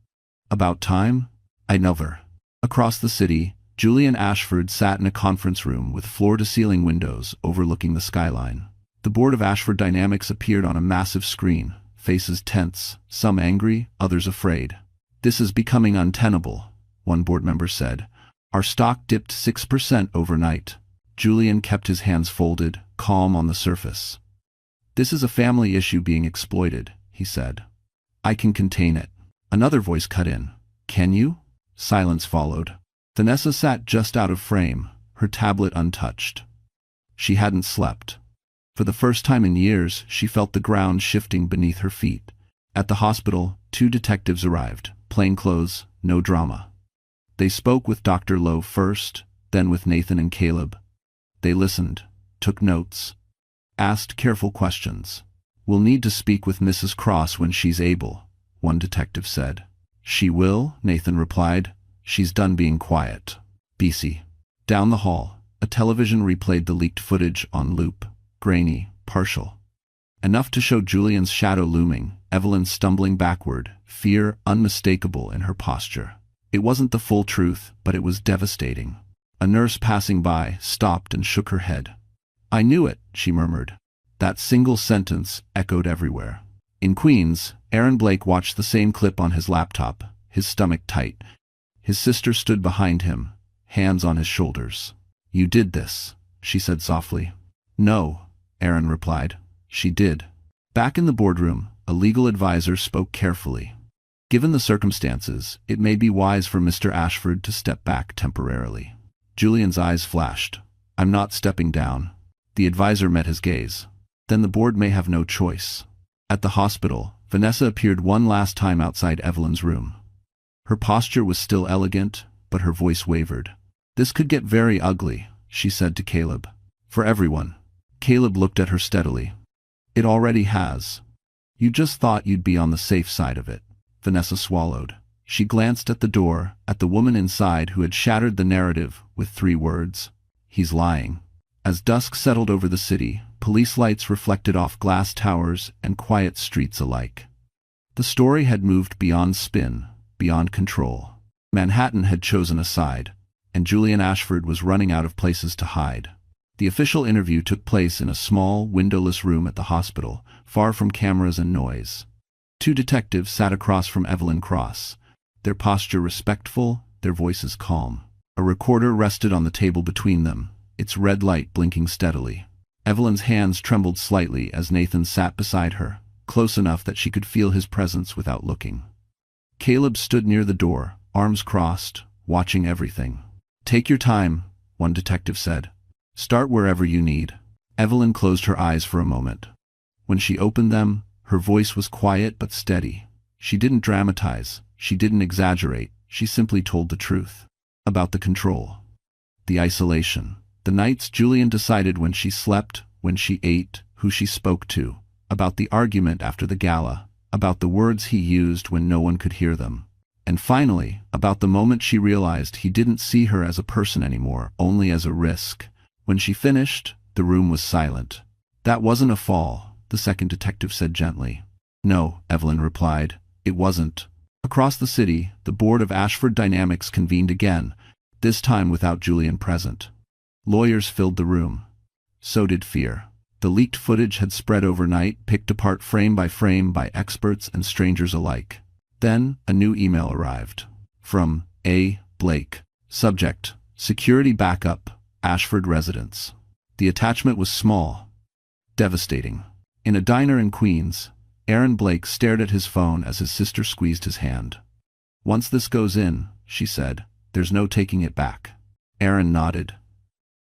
"About time? I never." Across the city, Julian Ashford sat in a conference room with floor-to-ceiling windows overlooking the skyline. The board of Ashford Dynamics appeared on a massive screen, faces tense, some angry, others afraid. "This is becoming untenable," one board member said. "Our stock dipped 6% overnight." Julian kept his hands folded, calm on the surface. "This is a family issue being exploited," he said. "I can contain it." Another voice cut in. "Can you?" Silence followed. Vanessa sat just out of frame, her tablet untouched. She hadn't slept. For the first time in years, she felt the ground shifting beneath her feet. At the hospital, 2 detectives arrived, plainclothes, no drama. They spoke with Dr. Lowe first, then with Nathan and Caleb. They listened, took notes, asked careful questions. "We'll need to speak with Mrs. Cross when she's able," one detective said. "She will," Nathan replied. "She's done being quiet." BC. Down the hall, a television replayed the leaked footage on loop. Grainy, partial. Enough to show Julian's shadow looming, Evelyn stumbling backward, fear unmistakable in her posture. It wasn't the full truth, but it was devastating. A nurse passing by stopped and shook her head. "I knew it," she murmured. That single sentence echoed everywhere. In Queens, Aaron Blake watched the same clip on his laptop, his stomach tight. His sister stood behind him, hands on his shoulders. "You did this," she said softly. "No," Aaron replied. "She did." Back in the boardroom, a legal advisor spoke carefully. "Given the circumstances, it may be wise for Mr. Ashford to step back temporarily." Julian's eyes flashed. "I'm not stepping down." The advisor met his gaze. "Then the board may have no choice." At the hospital, Vanessa appeared one last time outside Evelyn's room. Her posture was still elegant, but her voice wavered. "This could get very ugly," she said to Caleb. "For everyone." Caleb looked at her steadily. "It already has. You just thought you'd be on the safe side of it." Vanessa swallowed. She glanced at the door, at the woman inside who had shattered the narrative with 3 words. "He's lying." As dusk settled over the city, police lights reflected off glass towers and quiet streets alike. The story had moved beyond spin, beyond control. Manhattan had chosen a side, and Julian Ashford was running out of places to hide. The official interview took place in a small, windowless room at the hospital, far from cameras and noise. 2 detectives sat across from Evelyn Cross, their posture respectful, their voices calm. A recorder rested on the table between them, its red light blinking steadily. Evelyn's hands trembled slightly as Nathan sat beside her, close enough that she could feel his presence without looking. Caleb stood near the door, arms crossed, watching everything. "Take your time," one detective said. "Start wherever you need." Evelyn closed her eyes for a moment. When she opened them, her voice was quiet but steady. She didn't dramatize, she didn't exaggerate, she simply told the truth. About the control. The isolation. The nights Julian decided when she slept, when she ate, who she spoke to. About the argument after the gala. About the words he used when no one could hear them. And finally, about the moment she realized he didn't see her as a person anymore, only as a risk. When she finished, the room was silent. "That wasn't a fall," the second detective said gently. "No," Evelyn replied, "it wasn't." Across the city, the board of Ashford Dynamics convened again, this time without Julian present. Lawyers filled the room. So did fear. The leaked footage had spread overnight, picked apart frame by experts and strangers alike. Then, a new email arrived. From A. Blake. Subject: Security Backup, Ashford Residence. The attachment was small. Devastating. In a diner in Queens, Aaron Blake stared at his phone as his sister squeezed his hand. "Once this goes in," she said, "there's no taking it back." Aaron nodded.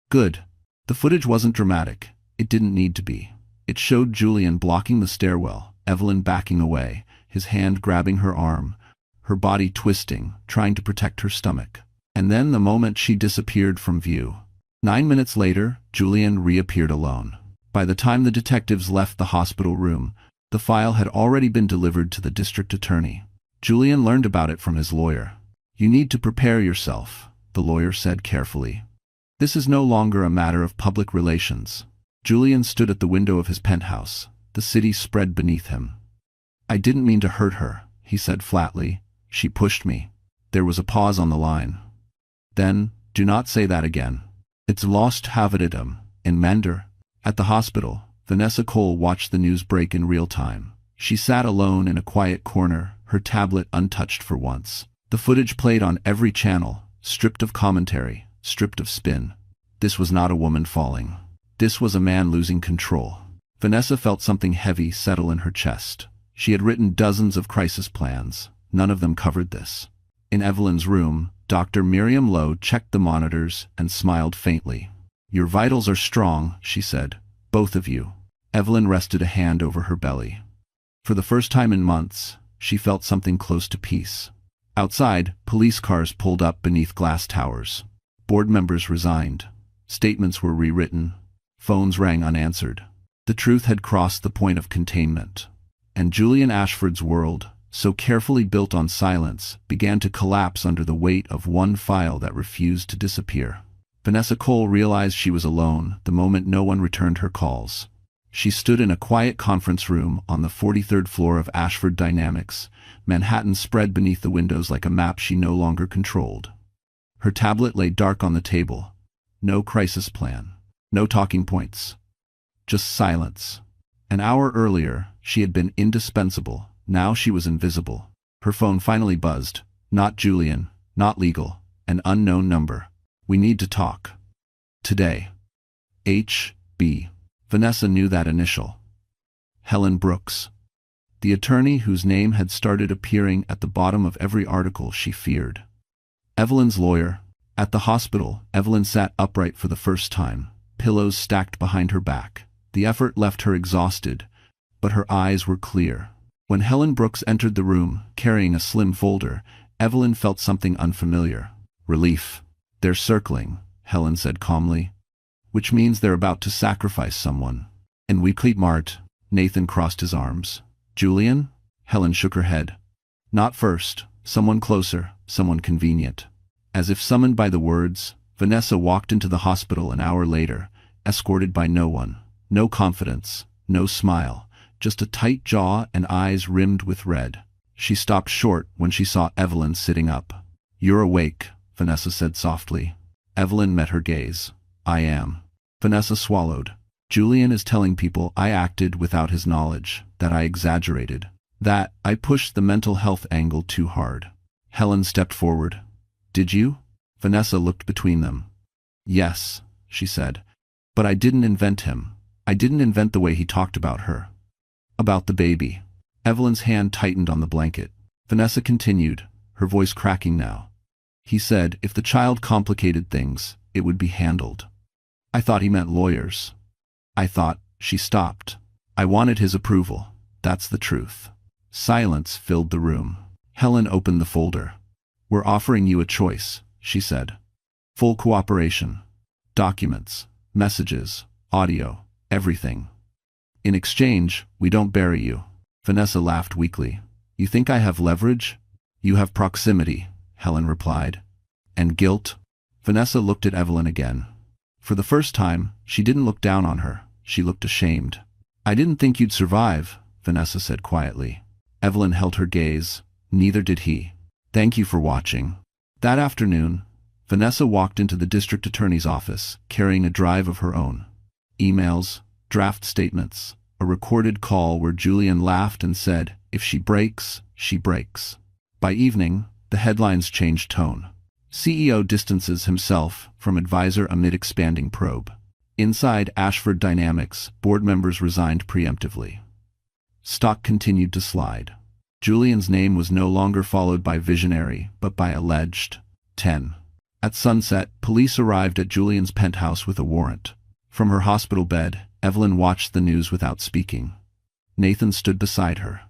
Good. The footage wasn't dramatic. It didn't need to be. It showed Julian blocking the stairwell, Evelyn backing away, his hand grabbing her arm, her body twisting, trying to protect her stomach. And then the moment she disappeared from view. 9 minutes later, Julian reappeared alone. By the time the detectives left the hospital room, the file had already been delivered to the district attorney. Julian learned about it from his lawyer. "You need to prepare yourself," the lawyer said carefully. "This is no longer a matter of public relations." Julian stood at the window of his penthouse, the city spread beneath him. "I didn't mean to hurt her," he said flatly. "She pushed me." There was a pause on the line. Then, "Do not say that again. It's lost havidum, in Mender." At the hospital, Vanessa Cole watched the news break in real time. She sat alone in a quiet corner, her tablet untouched for once. The footage played on every channel, stripped of commentary, stripped of spin. This was not a woman falling. This was a man losing control. Vanessa felt something heavy settle in her chest. She had written dozens of crisis plans. None of them covered this. In Evelyn's room, Dr. Miriam Lowe checked the monitors and smiled faintly. "Your vitals are strong," she said. "Both of you." Evelyn rested a hand over her belly. For the first time in months, she felt something close to peace. Outside, police cars pulled up beneath glass towers. Board members resigned. Statements were rewritten. Phones rang unanswered. The truth had crossed the point of containment. And Julian Ashford's world, so carefully built on silence, began to collapse under the weight of one file that refused to disappear. Vanessa Cole realized she was alone the moment no one returned her calls. She stood in a quiet conference room on the 43rd floor of Ashford Dynamics, Manhattan spread beneath the windows like a map she no longer controlled. Her tablet lay dark on the table. No crisis plan. No talking points. Just silence. An hour earlier, she had been indispensable. Now she was invisible. Her phone finally buzzed. Not Julian. Not legal. An unknown number. "We need to talk. Today." H.B. Vanessa knew that initial. Helen Brooks. The attorney whose name had started appearing at the bottom of every article she feared. Evelyn's lawyer. At the hospital, Evelyn sat upright for the first time, pillows stacked behind her back. The effort left her exhausted, but her eyes were clear. When Helen Brooks entered the room, carrying a slim folder, Evelyn felt something unfamiliar. Relief. "They're circling," Helen said calmly. "Which means they're about to sacrifice someone." "And we keep Mart." Nathan crossed his arms. "Julian?" Helen shook her head. "Not first. Someone closer, someone convenient." As if summoned by the words, Vanessa walked into the hospital an hour later, escorted by no one. No confidence, no smile, just a tight jaw and eyes rimmed with red. She stopped short when she saw Evelyn sitting up. "You're awake," Vanessa said softly. Evelyn met her gaze. "I am." Vanessa swallowed. "Julian is telling people I acted without his knowledge, that I exaggerated, that I pushed the mental health angle too hard." Helen stepped forward. "Did you?" Vanessa looked between them. "Yes," she said. "But I didn't invent him. I didn't invent the way he talked about her. About the baby." Evelyn's hand tightened on the blanket. Vanessa continued, her voice cracking now. He said if the child complicated things, it would be handled. I thought he meant lawyers. I thought, she stopped. I wanted his approval. That's the truth. Silence filled the room. Helen opened the folder. We're offering you a choice, she said. Full cooperation. Documents, messages, audio, everything. In exchange, we don't bury you. Vanessa laughed weakly. You think I have leverage? You have proximity, Helen replied. And guilt? Vanessa looked at Evelyn again. For the first time, she didn't look down on her. She looked ashamed. I didn't think you'd survive, Vanessa said quietly. Evelyn held her gaze. Neither did he. Thank you for watching. That afternoon, Vanessa walked into the district attorney's office, carrying a drive of her own. Emails, draft statements, a recorded call where Julian laughed and said, if she breaks, she breaks. By evening, the headlines changed tone. CEO distances himself from advisor amid expanding probe. Inside Ashford Dynamics, board members resigned preemptively. Stock continued to slide. Julian's name was no longer followed by visionary, but by alleged. 10. At sunset, police arrived at Julian's penthouse with a warrant. From her hospital bed, Evelyn watched the news without speaking. Nathan stood beside her.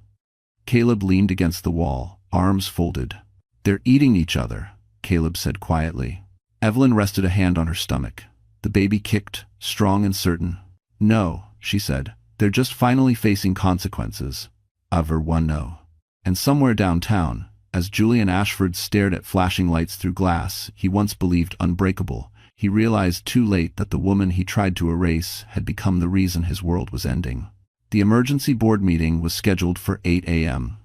Caleb leaned against the wall, arms folded. They're eating each other, Caleb said quietly. Evelyn rested a hand on her stomach. The baby kicked, strong and certain. No, she said. They're just finally facing consequences. Over one no. And somewhere downtown, as Julian Ashford stared at flashing lights through glass he once believed unbreakable, he realized too late that the woman he tried to erase had become the reason his world was ending. The emergency board meeting was scheduled for 8 a.m.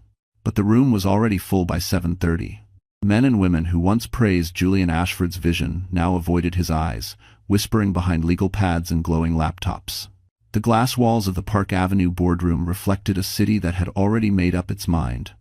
But the room was already full by 7:30. Men and women who once praised Julian Ashford's vision now avoided his eyes, whispering behind legal pads and glowing laptops. The glass walls of the Park Avenue boardroom reflected a city that had already made up its mind.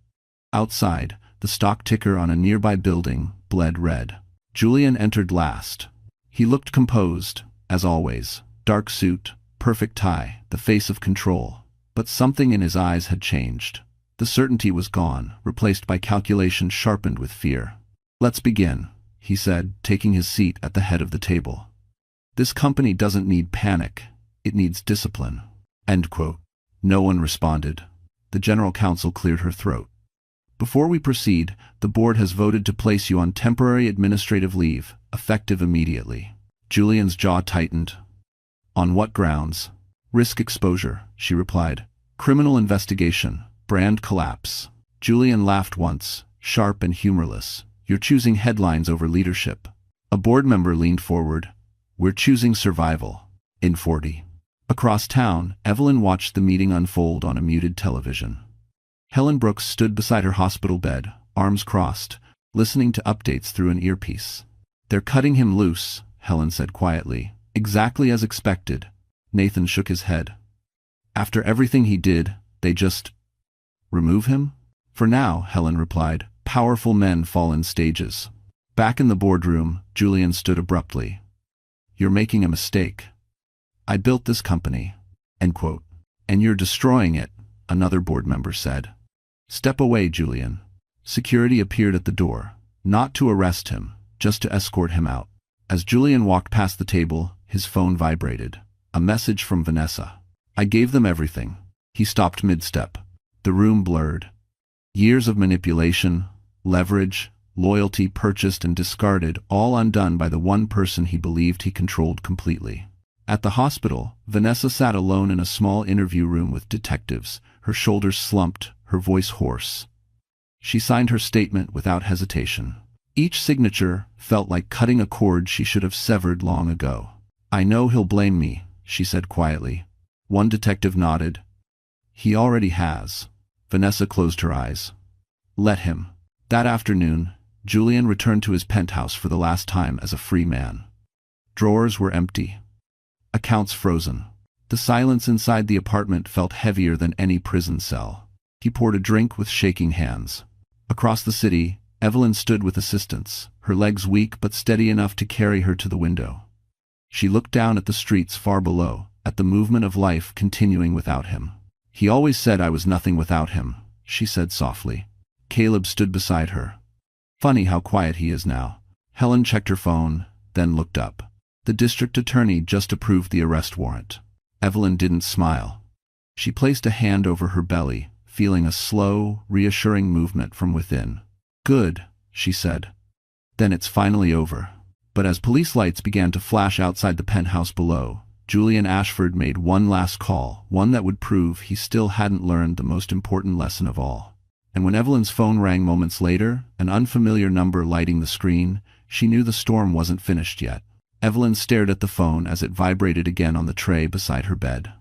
Outside, the stock ticker on a nearby building bled red. Julian entered last. He looked composed, as always. Dark suit, perfect tie, the face of control. But something in his eyes had changed. The certainty was gone, replaced by calculation sharpened with fear. Let's begin, he said, taking his seat at the head of the table. This company doesn't need panic. It needs discipline. End quote. No one responded. The general counsel cleared her throat. Before we proceed, the board has voted to place you on temporary administrative leave, effective immediately. Julian's jaw tightened. On what grounds? Risk exposure, she replied. Criminal investigation. Brand collapse. Julian laughed once, sharp and humorless. You're choosing headlines over leadership. A board member leaned forward. We're choosing survival. In 40. Across town, Evelyn watched the meeting unfold on a muted television. Helen Brooks stood beside her hospital bed, arms crossed, listening to updates through an earpiece. They're cutting him loose, Helen said quietly. Exactly as expected. Nathan shook his head. After everything he did, they just remove him? For now, Helen replied. Powerful men fall in stages. Back in the boardroom, Julian stood abruptly. You're making a mistake. I built this company. End quote. And you're destroying it, another board member said. Step away, Julian. Security appeared at the door, not to arrest him, just to escort him out. As Julian walked past the table, his phone vibrated. A message from Vanessa. I gave them everything. He stopped mid-step. The room blurred. Years of manipulation, leverage, loyalty purchased and discarded, all undone by the one person he believed he controlled completely. At the hospital, Vanessa sat alone in a small interview room with detectives, her shoulders slumped, her voice hoarse. She signed her statement without hesitation. Each signature felt like cutting a cord she should have severed long ago. I know he'll blame me, she said quietly. One detective nodded. He already has. Vanessa closed her eyes. Let him. That afternoon, Julian returned to his penthouse for the last time as a free man. Drawers were empty. Accounts frozen. The silence inside the apartment felt heavier than any prison cell. He poured a drink with shaking hands. Across the city, Evelyn stood with assistance, her legs weak but steady enough to carry her to the window. She looked down at the streets far below, at the movement of life continuing without him. He always said I was nothing without him, she said softly. Caleb stood beside her. Funny how quiet he is now. Helen checked her phone, then looked up. The district attorney just approved the arrest warrant. Evelyn didn't smile. She placed a hand over her belly, feeling a slow, reassuring movement from within. Good, she said. Then it's finally over. But as police lights began to flash outside the penthouse below, Julian Ashford made one last call, one that would prove he still hadn't learned the most important lesson of all. And when Evelyn's phone rang moments later, an unfamiliar number lighting the screen, she knew the storm wasn't finished yet. Evelyn stared at the phone as it vibrated again on the tray beside her bed.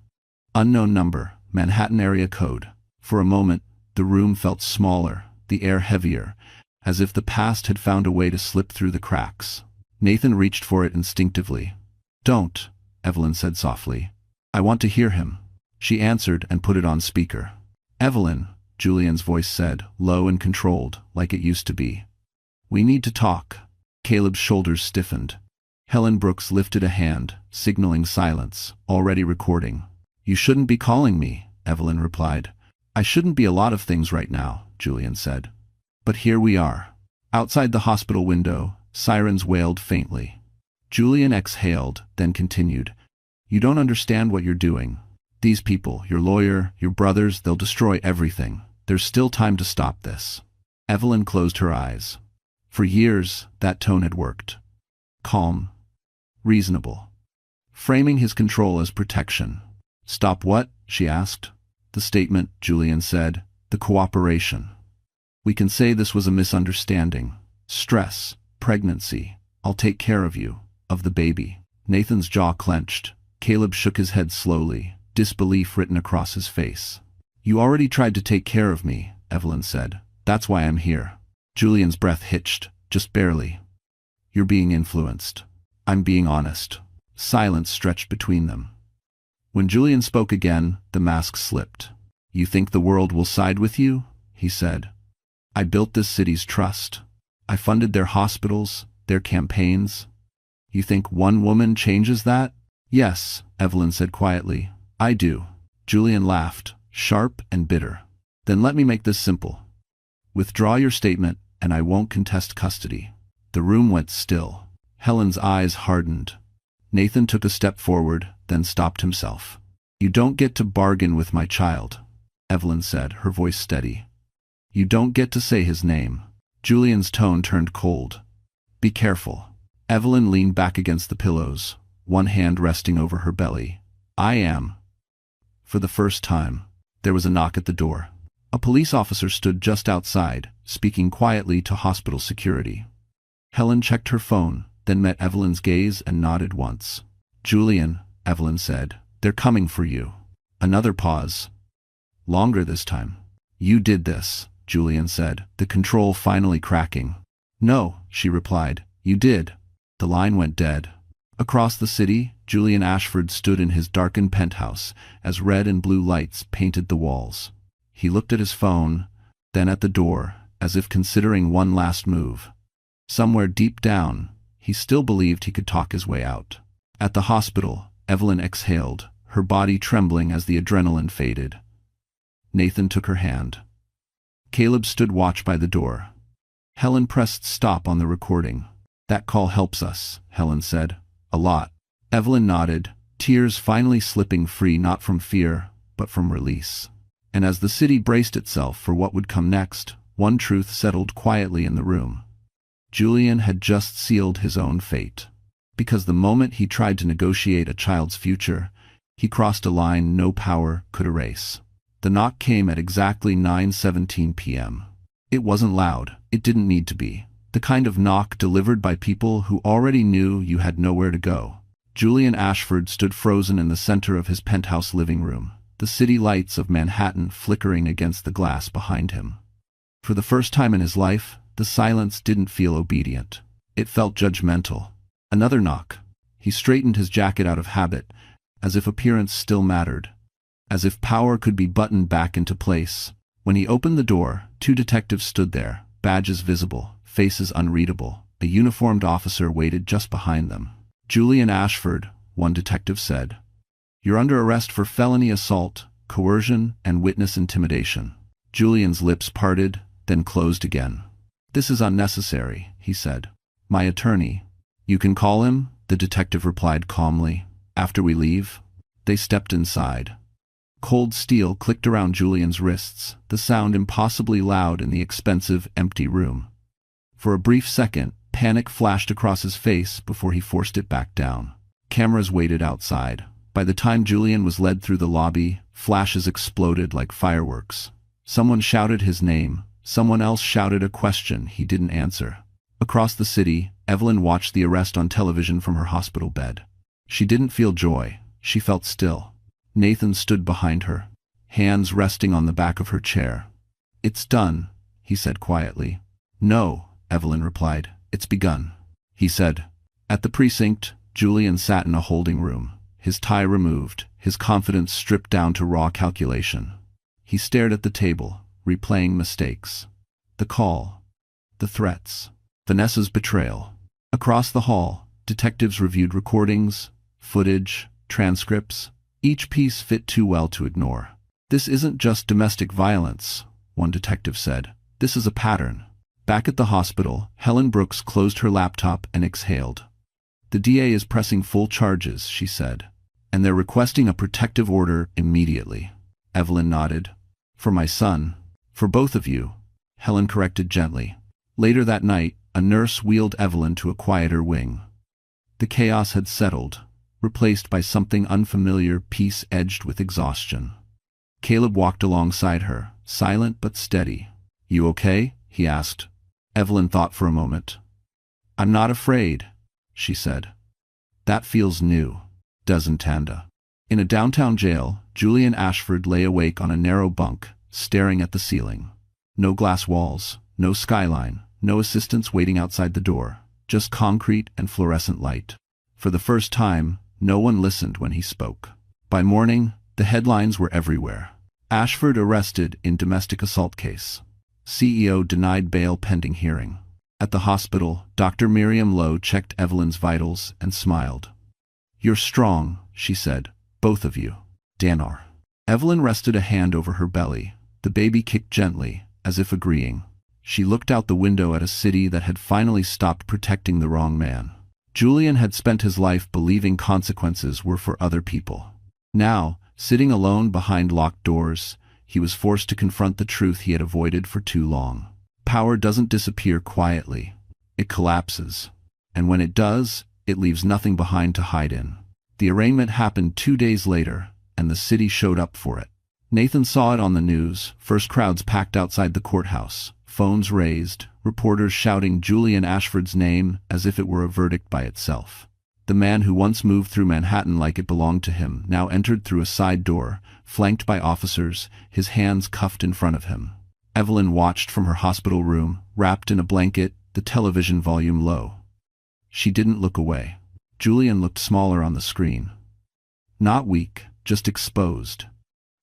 Unknown number, Manhattan area code. For a moment, the room felt smaller, the air heavier, as if the past had found a way to slip through the cracks. Nathan reached for it instinctively. Don't, Evelyn said softly. I want to hear him. She answered and put it on speaker. Evelyn, Julian's voice said, low and controlled, like it used to be. We need to talk. Caleb's shoulders stiffened. Helen Brooks lifted a hand, signaling silence, already recording. You shouldn't be calling me, Evelyn replied. I shouldn't be a lot of things right now, Julian said. But here we are. Outside the hospital window, sirens wailed faintly. Julian exhaled, then continued. You don't understand what you're doing. These people, your lawyer, your brothers, they'll destroy everything. There's still time to stop this. Evelyn closed her eyes. For years, that tone had worked. Calm. Reasonable. Framing his control as protection. Stop what? She asked. The statement, Julian said. The cooperation. We can say this was a misunderstanding. Stress. Pregnancy. I'll take care of you. Of the baby. Nathan's jaw clenched. Caleb shook his head slowly, disbelief written across his face. You already tried to take care of me, Evelyn said. That's why I'm here. Julian's breath hitched, just barely. You're being influenced. I'm being honest. Silence stretched between them. When Julian spoke again, the mask slipped. You think the world will side with you? He said. I built this city's trust. I funded their hospitals, their campaigns. You think one woman changes that? Yes, Evelyn said quietly. I do. Julian laughed, sharp and bitter. Then let me make this simple. Withdraw your statement, and I won't contest custody. The room went still. Helen's eyes hardened. Nathan took a step forward, then stopped himself. You don't get to bargain with my child, Evelyn said, her voice steady. You don't get to say his name. Julian's tone turned cold. Be careful. Evelyn leaned back against the pillows, one hand resting over her belly. I am. For the first time, there was a knock at the door. A police officer stood just outside, speaking quietly to hospital security. Helen checked her phone, then met Evelyn's gaze and nodded once. Julian, Evelyn said, they're coming for you. Another pause. Longer this time. You did this, Julian said, the control finally cracking. No, she replied. You did. The line went dead. Across the city, Julian Ashford stood in his darkened penthouse as red and blue lights painted the walls. He looked at his phone, then at the door, as if considering one last move. Somewhere deep down, he still believed he could talk his way out. At the hospital, Evelyn exhaled, her body trembling as the adrenaline faded. Nathan took her hand. Caleb stood watch by the door. Helen pressed stop on the recording. That call helps us, Helen said. A lot. Evelyn nodded, tears finally slipping free not from fear, but from release. And as the city braced itself for what would come next, one truth settled quietly in the room. Julian had just sealed his own fate. Because the moment he tried to negotiate a child's future, he crossed a line no power could erase. The knock came at exactly 9:17 p.m. It wasn't loud, it didn't need to be. The kind of knock delivered by people who already knew you had nowhere to go. Julian Ashford stood frozen in the center of his penthouse living room, the city lights of Manhattan flickering against the glass behind him. For the first time in his life, the silence didn't feel obedient. It felt judgmental. Another knock. He straightened his jacket out of habit, as if appearance still mattered, as if power could be buttoned back into place. When he opened the door, two detectives stood there, badges visible, faces unreadable. A uniformed officer waited just behind them. Julian Ashford, one detective said. You're under arrest for felony assault, coercion, and witness intimidation. Julian's lips parted, then closed again. "This is unnecessary," he said. "My attorney." "You can call him," the detective replied calmly. "After we leave." They stepped inside. Cold steel clicked around Julian's wrists, the sound impossibly loud in the expensive, empty room. For a brief second, panic flashed across his face before he forced it back down. Cameras waited outside. By the time Julian was led through the lobby, flashes exploded like fireworks. Someone shouted his name. Someone else shouted a question he didn't answer. Across the city, Evelyn watched the arrest on television from her hospital bed. She didn't feel joy. She felt still. Nathan stood behind her, hands resting on the back of her chair. "It's done," he said quietly. "No," Evelyn replied. "It's begun." He said. At the precinct, Julian sat in a holding room, his tie removed, his confidence stripped down to raw calculation. He stared at the table, replaying mistakes. The call. The threats. Vanessa's betrayal. Across the hall, detectives reviewed recordings, footage, transcripts. Each piece fit too well to ignore. "This isn't just domestic violence," one detective said. "This is a pattern." Back at the hospital, Helen Brooks closed her laptop and exhaled. "The DA is pressing full charges," she said. "And they're requesting a protective order immediately." Evelyn nodded. "For my son." "For both of you," Helen corrected gently. Later that night, a nurse wheeled Evelyn to a quieter wing. The chaos had settled, replaced by something unfamiliar, peace edged with exhaustion. Caleb walked alongside her, silent but steady. "You okay?" he asked. Evelyn thought for a moment. "I'm not afraid," she said. "That feels new, doesn't Tanda?" In a downtown jail, Julian Ashford lay awake on a narrow bunk, staring at the ceiling. No glass walls, no skyline, no assistants waiting outside the door, just concrete and fluorescent light. For the first time, no one listened when he spoke. By morning, the headlines were everywhere. Ashford arrested in domestic assault case. CEO denied bail pending hearing. At the hospital, Dr. Miriam Lowe checked Evelyn's vitals and smiled. "You're strong," she said. "Both of you." "Danar." Evelyn rested a hand over her belly. The baby kicked gently, as if agreeing. She looked out the window at a city that had finally stopped protecting the wrong man. Julian had spent his life believing consequences were for other people. Now, sitting alone behind locked doors, he was forced to confront the truth he had avoided for too long. Power doesn't disappear quietly. It collapses. And when it does, it leaves nothing behind to hide in. The arraignment happened 2 days later, and the city showed up for it. Nathan saw it on the news, first crowds packed outside the courthouse, phones raised, reporters shouting Julian Ashford's name as if it were a verdict by itself. The man who once moved through Manhattan like it belonged to him now entered through a side door, flanked by officers, his hands cuffed in front of him. Evelyn watched from her hospital room, wrapped in a blanket, the television volume low. She didn't look away. Julian looked smaller on the screen. Not weak, just exposed.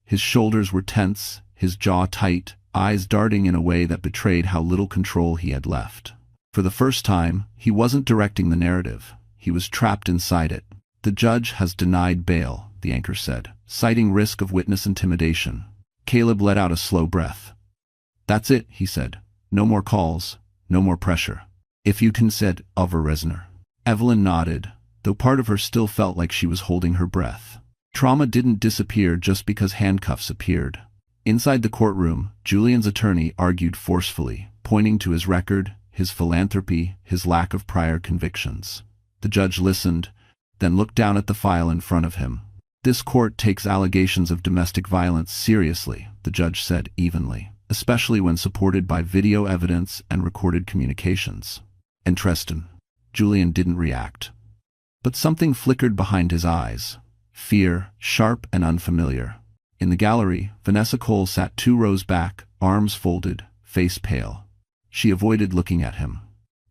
His shoulders were tense, his jaw tight, eyes darting in a way that betrayed how little control he had left. For the first time, he wasn't directing the narrative. He was trapped inside it. "The judge has denied bail," the anchor said, citing risk of witness intimidation. Caleb let out a slow breath. "That's it," he said. "No more calls, no more pressure. If you can," said Over Resner. Evelyn nodded, though part of her still felt like she was holding her breath. Trauma didn't disappear just because handcuffs appeared. Inside the courtroom, Julian's attorney argued forcefully, pointing to his record, his philanthropy, his lack of prior convictions. The judge listened, then looked down at the file in front of him. "This court takes allegations of domestic violence seriously," the judge said evenly, "especially when supported by video evidence and recorded communications." "Interesting." Julian didn't react. But something flickered behind his eyes. Fear, sharp and unfamiliar. In the gallery, Vanessa Cole sat 2 rows back, arms folded, face pale. She avoided looking at him.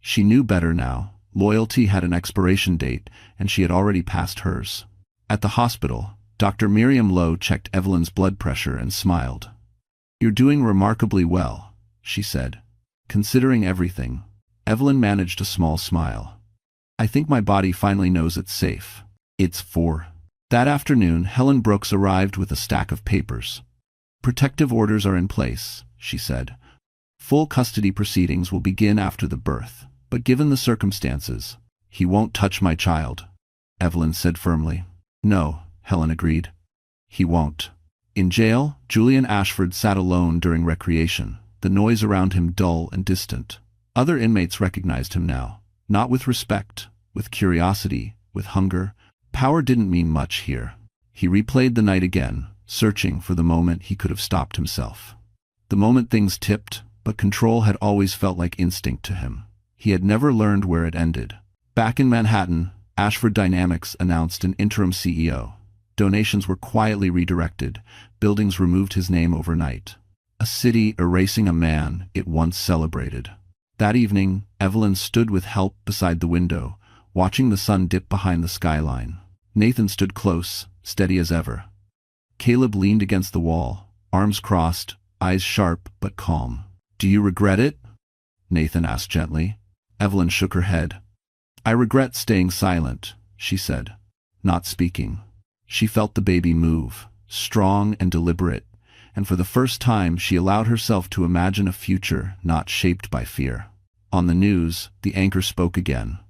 She knew better now. Loyalty had an expiration date, and she had already passed hers. At the hospital, Dr. Miriam Lowe checked Evelyn's blood pressure and smiled. "You're doing remarkably well," she said. "Considering everything." Evelyn managed a small smile. "I think my body finally knows it's safe. It's 4. That afternoon, Helen Brooks arrived with a stack of papers. "Protective orders are in place," she said. Full custody proceedings will begin after the birth, but given the circumstances, he won't touch my child, Evelyn said firmly. No, Helen agreed. He won't. In jail, Julian Ashford sat alone during recreation, the noise around him dull and distant. Other inmates recognized him now, not with respect, with curiosity, with hunger. Power didn't mean much here. He replayed the night again, searching for the moment he could have stopped himself. The moment things tipped, but control had always felt like instinct to him. He had never learned where it ended. Back in Manhattan, Ashford Dynamics announced an interim CEO. Donations were quietly redirected, buildings removed his name overnight. A city erasing a man it once celebrated. That evening, Evelyn stood with Help beside the window, watching the sun dip behind the skyline. Nathan stood close, steady as ever. Caleb leaned against the wall, arms crossed, eyes sharp but calm. "Do you regret it?" Nathan asked gently. Evelyn shook her head. "I regret staying silent," she said, not speaking. She felt the baby move, strong and deliberate, and for the first time she allowed herself to imagine a future not shaped by fear. On the news, the anchor spoke again.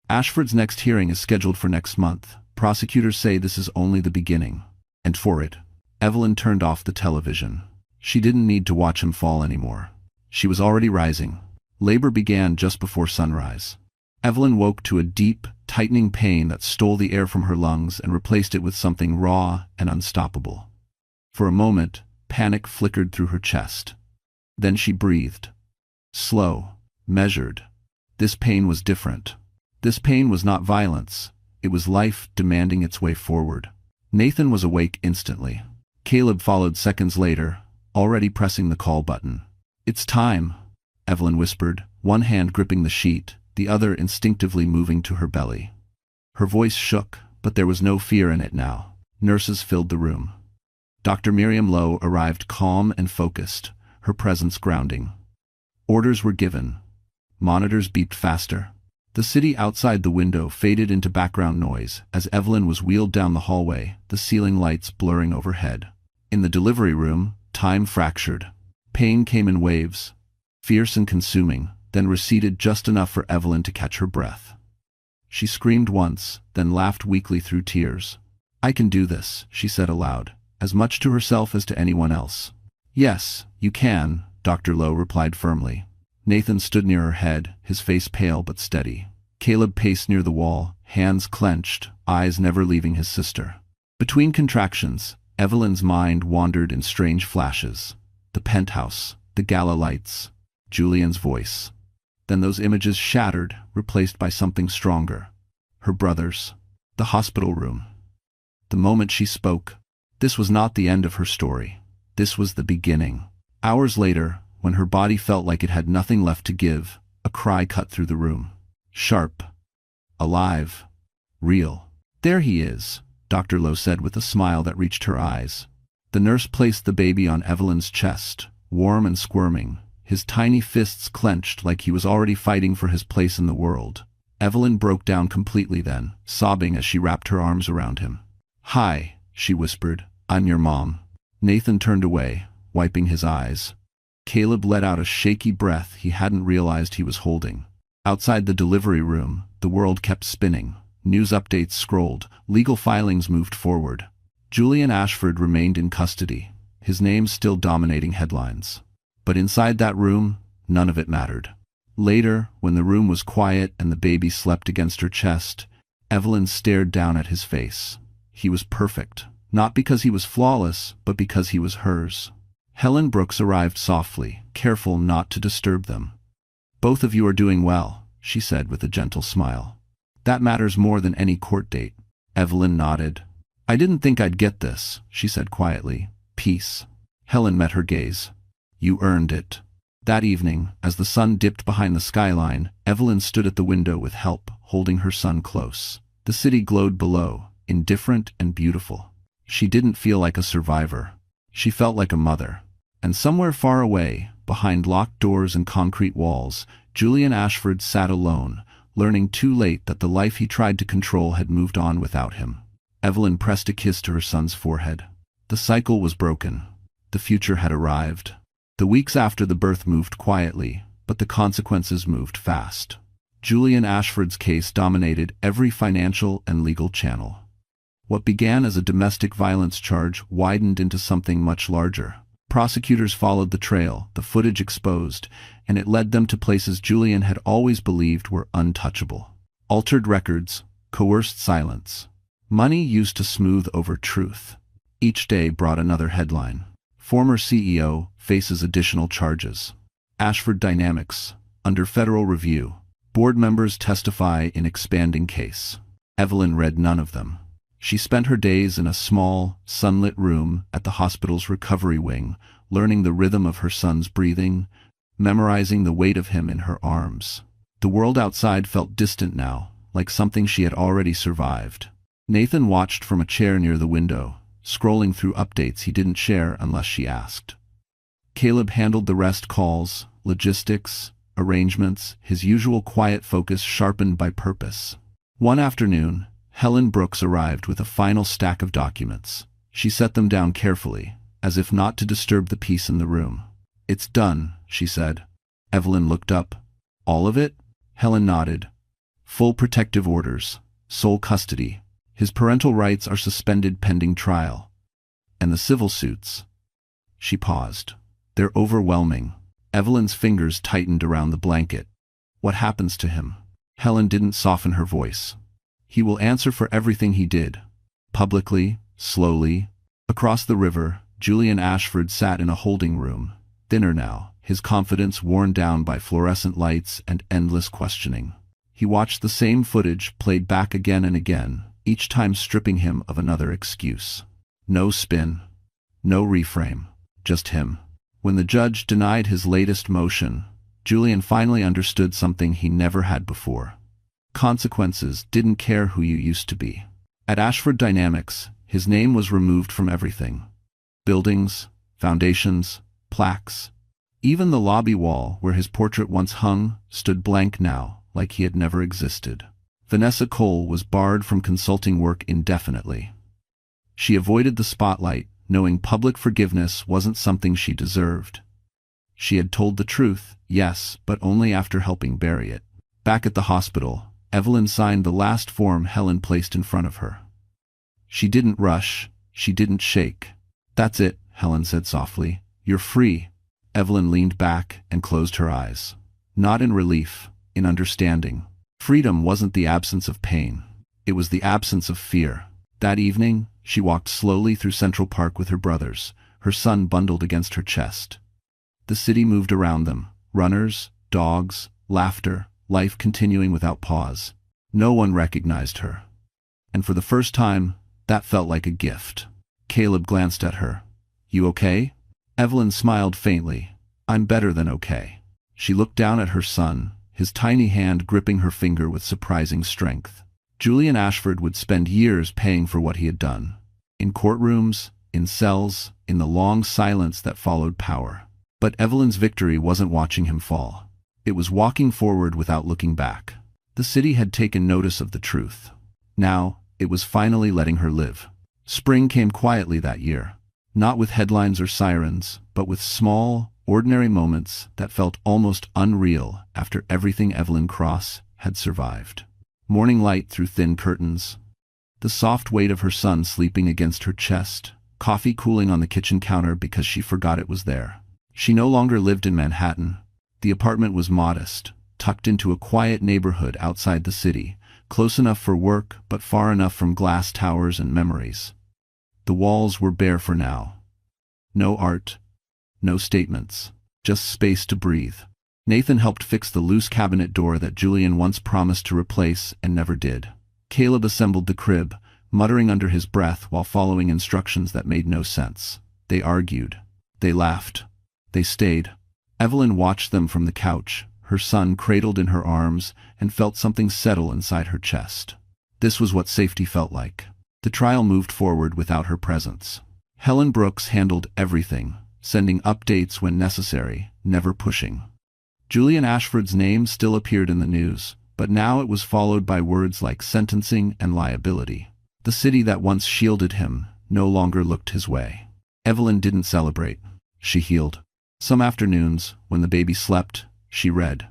"Ashford's next hearing is scheduled for next month. Prosecutors say this is only the beginning." And for it, Evelyn turned off the television. She didn't need to watch him fall anymore. She was already rising. Labor began just before sunrise. Evelyn woke to a deep, tightening pain that stole the air from her lungs and replaced it with something raw and unstoppable. For a moment, panic flickered through her chest. Then she breathed. Slow, measured. This pain was different. This pain was not violence. It was life demanding its way forward. Nathan was awake instantly. Caleb followed seconds later, already pressing the call button. "It's time," Evelyn whispered, one hand gripping the sheet, the other instinctively moving to her belly. Her voice shook, but there was no fear in it now. Nurses filled the room. Dr. Miriam Lowe arrived calm and focused, her presence grounding. Orders were given. Monitors beeped faster. The city outside the window faded into background noise as Evelyn was wheeled down the hallway, the ceiling lights blurring overhead. In the delivery room, time fractured. Pain came in waves, fierce and consuming, then receded just enough for Evelyn to catch her breath. She screamed once, then laughed weakly through tears. "I can do this," she said aloud, as much to herself as to anyone else. "Yes, you can," Dr. Lowe replied firmly. Nathan stood near her head, his face pale but steady. Caleb paced near the wall, hands clenched, eyes never leaving his sister. Between contractions, Evelyn's mind wandered in strange flashes. The penthouse, the gala lights, Julian's voice. Then those images shattered, replaced by something stronger. Her brothers. The hospital room. The moment she spoke, this was not the end of her story. This was the beginning. Hours later, when her body felt like it had nothing left to give, a cry cut through the room. Sharp. Alive. Real. "There he is," Dr. Lowe said with a smile that reached her eyes. The nurse placed the baby on Evelyn's chest, warm and squirming, his tiny fists clenched like he was already fighting for his place in the world. Evelyn broke down completely then, sobbing as she wrapped her arms around him. "Hi," she whispered. "I'm your mom." Nathan turned away, wiping his eyes. Caleb let out a shaky breath he hadn't realized he was holding. Outside the delivery room, the world kept spinning. News updates scrolled, legal filings moved forward. Julian Ashford remained in custody, his name still dominating headlines. But inside that room, none of it mattered. Later, when the room was quiet and the baby slept against her chest, Evelyn stared down at his face. He was perfect, not because he was flawless, but because he was hers. Helen Brooks arrived softly, careful not to disturb them. "Both of you are doing well," she said with a gentle smile. "That matters more than any court date." Evelyn nodded. "I didn't think I'd get this," she said quietly. "Peace." Helen met her gaze. "You earned it." That evening, as the sun dipped behind the skyline, Evelyn stood at the window with Help, holding her son close. The city glowed below, indifferent and beautiful. She didn't feel like a survivor. She felt like a mother. And somewhere far away, behind locked doors and concrete walls, Julian Ashford sat alone, learning too late that the life he tried to control had moved on without him. Evelyn pressed a kiss to her son's forehead. The cycle was broken. The future had arrived. The weeks after the birth moved quietly, but the consequences moved fast. Julian Ashford's case dominated every financial and legal channel. What began as a domestic violence charge widened into something much larger. Prosecutors followed the trail, the footage exposed, and it led them to places Julian had always believed were untouchable. Altered records, coerced silence. Money used to smooth over truth. Each day brought another headline. Former CEO faces additional charges. Ashford Dynamics, under federal review. Board members testify in expanding case. Evelyn read none of them. She spent her days in a small, sunlit room at the hospital's recovery wing, learning the rhythm of her son's breathing, memorizing the weight of him in her arms. The world outside felt distant now, like something she had already survived. Nathan watched from a chair near the window, scrolling through updates he didn't share unless she asked. Caleb handled the rest: calls, logistics, arrangements, his usual quiet focus sharpened by purpose. One afternoon, Helen Brooks arrived with a final stack of documents. She set them down carefully, as if not to disturb the peace in the room. "It's done," she said. Evelyn looked up. "All of it?" Helen nodded. "Full protective orders, sole custody. His parental rights are suspended pending trial. And the civil suits." She paused. "They're overwhelming." Evelyn's fingers tightened around the blanket. "What happens to him?" Helen didn't soften her voice. "He will answer for everything he did. Publicly, slowly." Across the river, Julian Ashford sat in a holding room, thinner now, his confidence worn down by fluorescent lights and endless questioning. He watched the same footage played back again and again, each time stripping him of another excuse. No spin, no reframe, just him. When the judge denied his latest motion, Julian finally understood something he never had before. Consequences didn't care who you used to be. At Ashford Dynamics, his name was removed from everything. Buildings, foundations, plaques. Even the lobby wall where his portrait once hung stood blank now, like he had never existed. Vanessa Cole was barred from consulting work indefinitely. She avoided the spotlight, knowing public forgiveness wasn't something she deserved. She had told the truth, yes, but only after helping bury it. Back at the hospital, Evelyn signed the last form Helen placed in front of her. She didn't rush, she didn't shake. "That's it," Helen said softly. "You're free." Evelyn leaned back and closed her eyes. Not in relief, in understanding. Freedom wasn't the absence of pain. It was the absence of fear. That evening, she walked slowly through Central Park with her brothers, her son bundled against her chest. The city moved around them. Runners, dogs, laughter, life continuing without pause. No one recognized her. And for the first time, that felt like a gift. Caleb glanced at her. "You okay?" Evelyn smiled faintly. "I'm better than okay." She looked down at her son, his tiny hand gripping her finger with surprising strength. Julian Ashford would spend years paying for what he had done. In courtrooms, in cells, in the long silence that followed power. But Evelyn's victory wasn't watching him fall. It was walking forward without looking back. The city had taken notice of the truth. Now, it was finally letting her live. Spring came quietly that year. Not with headlines or sirens, but with small, ordinary moments that felt almost unreal after everything Evelyn Cross had survived. Morning light through thin curtains. The soft weight of her son sleeping against her chest. Coffee cooling on the kitchen counter because she forgot it was there. She no longer lived in Manhattan. The apartment was modest, tucked into a quiet neighborhood outside the city, close enough for work but far enough from glass towers and memories. The walls were bare for now. No art, no statements, just space to breathe. Nathan helped fix the loose cabinet door that Julian once promised to replace and never did. Caleb assembled the crib, muttering under his breath while following instructions that made no sense. They argued. They laughed. They stayed. Evelyn watched them from the couch, her son cradled in her arms, and felt something settle inside her chest. This was what safety felt like. The trial moved forward without her presence. Helen Brooks handled everything, sending updates when necessary, never pushing. Julian Ashford's name still appeared in the news, but now it was followed by words like sentencing and liability. The city that once shielded him no longer looked his way. Evelyn didn't celebrate. She healed. Some afternoons, when the baby slept, she read.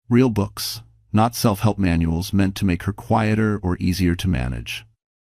Real books, not self-help manuals meant to make her quieter or easier to manage.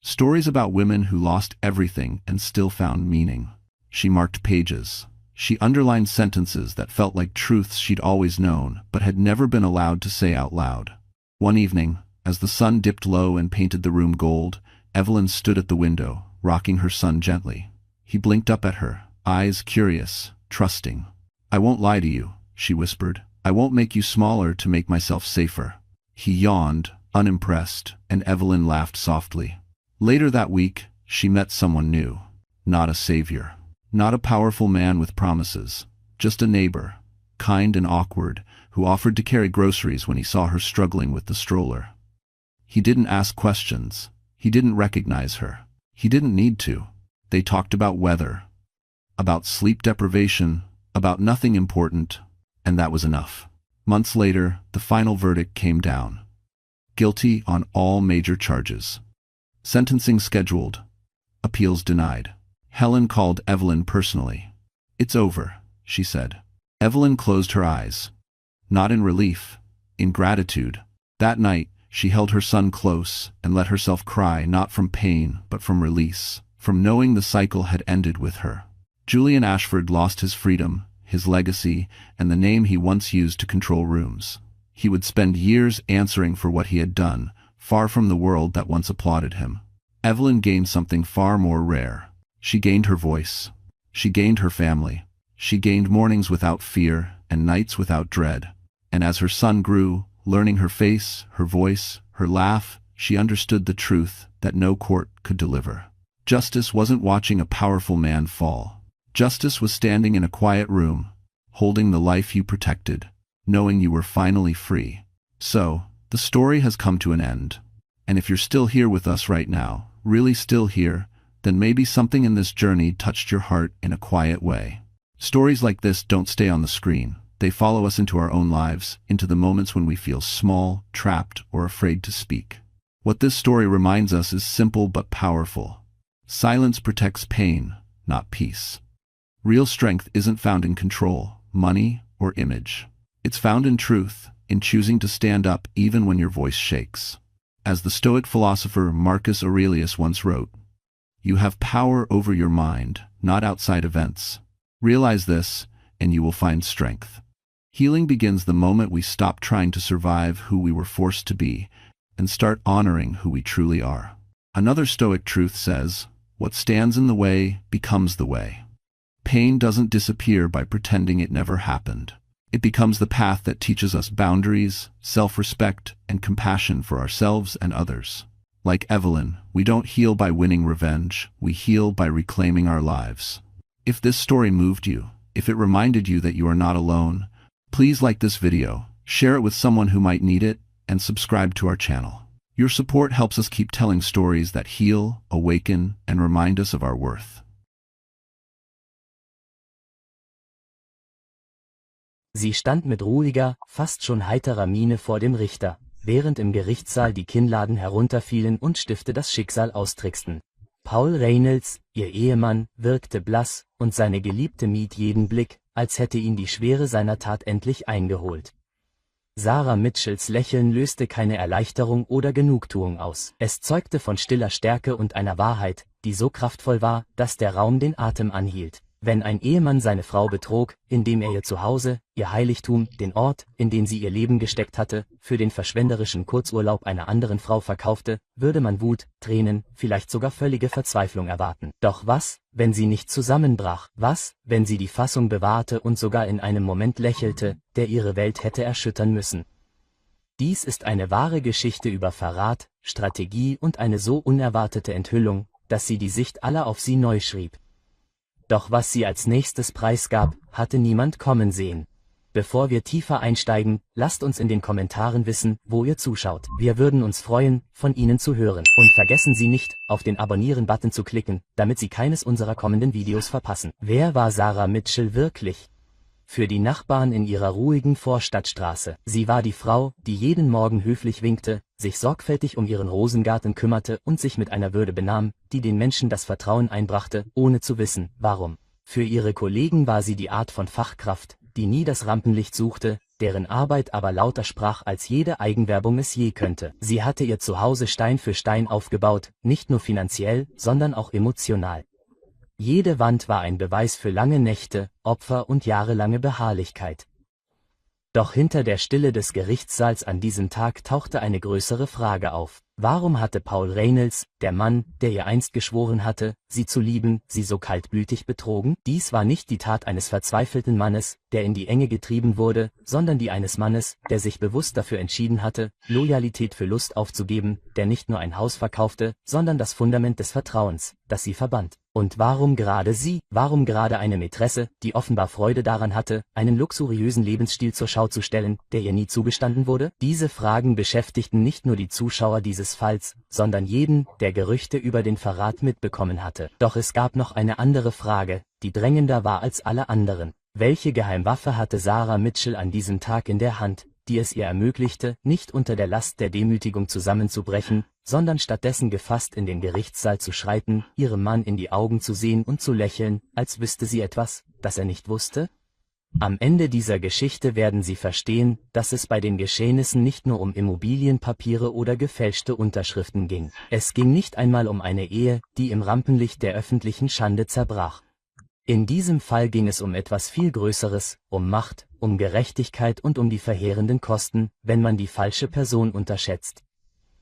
Stories about women who lost everything and still found meaning. She marked pages. She underlined sentences that felt like truths she'd always known but had never been allowed to say out loud. One evening, as the sun dipped low and painted the room gold, Evelyn stood at the window, rocking her son gently. He blinked up at her, eyes curious, trusting. "I won't lie to you," she whispered. "I won't make you smaller to make myself safer." He yawned, unimpressed, and Evelyn laughed softly. Later that week, she met someone new. Not a savior. Not a powerful man with promises. Just a neighbor, kind and awkward, who offered to carry groceries when he saw her struggling with the stroller. He didn't ask questions. He didn't recognize her. He didn't need to. They talked about weather, about sleep deprivation, about nothing important, and that was enough. Months later, the final verdict came down. Guilty on all major charges. Sentencing scheduled. Appeals denied. Helen called Evelyn personally. "It's over," she said. Evelyn closed her eyes. Not in relief, in gratitude. That night, she held her son close and let herself cry, not from pain but from release, from knowing the cycle had ended with her. Julian Ashford lost his freedom, his legacy, and the name he once used to control rooms. He would spend years answering for what he had done, far from the world that once applauded him. Evelyn gained something far more rare. She gained her voice. She gained her family. She gained mornings without fear and nights without dread. And as her son grew, learning her face, her voice, her laugh, she understood the truth that no court could deliver. Justice wasn't watching a powerful man fall. Justice was standing in a quiet room, holding the life you protected, knowing you were finally free. So, the story has come to an end. And if you're still here with us right now, really still here, then maybe something in this journey touched your heart in a quiet way. Stories like this don't stay on the screen. They follow us into our own lives, into the moments when we feel small, trapped, or afraid to speak. What this story reminds us is simple but powerful. Silence protects pain, not peace. Real strength isn't found in control, money, or image. It's found in truth, in choosing to stand up even when your voice shakes. As the Stoic philosopher Marcus Aurelius once wrote, "You have power over your mind, not outside events. Realize this, and you will find strength." Healing begins the moment we stop trying to survive who we were forced to be and start honoring who we truly are. Another Stoic truth says, "What stands in the way becomes the way." Pain doesn't disappear by pretending it never happened. It becomes the path that teaches us boundaries, self-respect, and compassion for ourselves and others. Like Evelyn, we don't heal by winning revenge, we heal by reclaiming our lives. If this story moved you, if it reminded you that you are not alone, please like this video, share it with someone who might need it, and subscribe to our channel. Your support helps us keep telling stories that heal, awaken, and remind us of our worth. Sie stand mit ruhiger, fast schon heiterer Miene vor dem Richter, während im Gerichtssaal die Kinnladen herunterfielen und Stifte das Schicksal austricksten. Paul Reynolds, ihr Ehemann, wirkte blass, und seine Geliebte mied jeden Blick, als hätte ihn die Schwere seiner Tat endlich eingeholt. Sarah Mitchells Lächeln löste keine Erleichterung oder Genugtuung aus. Es zeugte von stiller Stärke und einer Wahrheit, die so kraftvoll war, dass der Raum den Atem anhielt. Wenn ein Ehemann seine Frau betrog, indem er ihr Zuhause, ihr Heiligtum, den Ort, in den sie ihr Leben gesteckt hatte, für den verschwenderischen Kurzurlaub einer anderen Frau verkaufte, würde man Wut, Tränen, vielleicht sogar völlige Verzweiflung erwarten. Doch was, wenn sie nicht zusammenbrach? Was, wenn sie die Fassung bewahrte und sogar in einem Moment lächelte, der ihre Welt hätte erschüttern müssen? Dies ist eine wahre Geschichte über Verrat, Strategie und eine so unerwartete Enthüllung, dass sie die Sicht aller auf sie neu schrieb. Doch was sie als nächstes preisgab, hatte niemand kommen sehen. Bevor wir tiefer einsteigen, lasst uns in den Kommentaren wissen, wo ihr zuschaut. Wir würden uns freuen, von Ihnen zu hören. Und vergessen Sie nicht, auf den Abonnieren-Button zu klicken, damit Sie keines unserer kommenden Videos verpassen. Wer war Sarah Mitchell wirklich? Für die Nachbarn in ihrer ruhigen Vorstadtstraße. Sie war die Frau, die jeden Morgen höflich winkte, sich sorgfältig um ihren Rosengarten kümmerte und sich mit einer Würde benahm, die den Menschen das Vertrauen einbrachte, ohne zu wissen, warum. Für ihre Kollegen war sie die Art von Fachkraft, die nie das Rampenlicht suchte, deren Arbeit aber lauter sprach als jede Eigenwerbung es je könnte. Sie hatte ihr Zuhause Stein für Stein aufgebaut, nicht nur finanziell, sondern auch emotional. Jede Wand war ein Beweis für lange Nächte, Opfer und jahrelange Beharrlichkeit. Doch hinter der Stille des Gerichtssaals an diesem Tag tauchte eine größere Frage auf. Warum hatte Paul Reynolds, der Mann, der ihr einst geschworen hatte, sie zu lieben, sie so kaltblütig betrogen? Dies war nicht die Tat eines verzweifelten Mannes, der in die Enge getrieben wurde, sondern die eines Mannes, der sich bewusst dafür entschieden hatte, Loyalität für Lust aufzugeben, der nicht nur ein Haus verkaufte, sondern das Fundament des Vertrauens, das sie verband. Und warum gerade sie? Warum gerade eine Mätresse, die offenbar Freude daran hatte, einen luxuriösen Lebensstil zur Schau zu stellen, der ihr nie zugestanden wurde? Diese Fragen beschäftigten nicht nur die Zuschauer dieses Falls, sondern jeden, der Gerüchte über den Verrat mitbekommen hatte. Doch es gab noch eine andere Frage, die drängender war als alle anderen. Welche Geheimwaffe hatte Sarah Mitchell an diesem Tag in der Hand, die es ihr ermöglichte, nicht unter der Last der Demütigung zusammenzubrechen, sondern stattdessen gefasst in den Gerichtssaal zu schreiten, ihrem Mann in die Augen zu sehen und zu lächeln, als wüsste sie etwas, das er nicht wusste? Am Ende dieser Geschichte werden Sie verstehen, dass es bei den Geschehnissen nicht nur um Immobilienpapiere oder gefälschte Unterschriften ging. Es ging nicht einmal um eine Ehe, die im Rampenlicht der öffentlichen Schande zerbrach. In diesem Fall ging es um etwas viel Größeres, um Macht, um Gerechtigkeit und um die verheerenden Kosten, wenn man die falsche Person unterschätzt.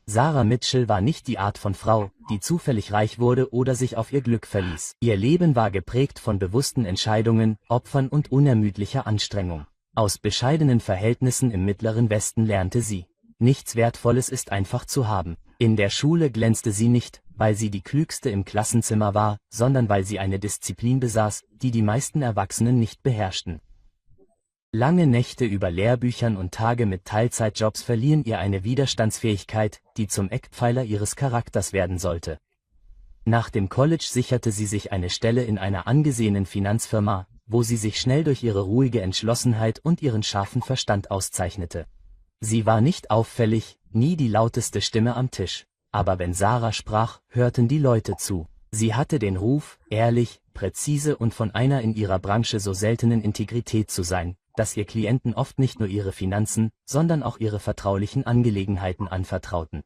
Sarah Mitchell war nicht die Art von Frau, die zufällig reich wurde oder sich auf ihr Glück verließ. Ihr Leben war geprägt von bewussten Entscheidungen, Opfern und unermüdlicher Anstrengung. Aus bescheidenen Verhältnissen im Mittleren Westen lernte sie: Nichts Wertvolles ist einfach zu haben. In der Schule glänzte sie nicht, weil sie die Klügste im Klassenzimmer war, sondern weil sie eine Disziplin besaß, die die meisten Erwachsenen nicht beherrschten. Lange Nächte über Lehrbüchern und Tage mit Teilzeitjobs verliehen ihr eine Widerstandsfähigkeit, die zum Eckpfeiler ihres Charakters werden sollte. Nach dem College sicherte sie sich eine Stelle in einer angesehenen Finanzfirma, wo sie sich schnell durch ihre ruhige Entschlossenheit und ihren scharfen Verstand auszeichnete. Sie war nicht auffällig, nie die lauteste Stimme am Tisch, aber wenn Sarah sprach, hörten die Leute zu. Sie hatte den Ruf, ehrlich, präzise und von einer in ihrer Branche so seltenen Integrität zu sein, dass ihr Klienten oft nicht nur ihre Finanzen, sondern auch ihre vertraulichen Angelegenheiten anvertrauten.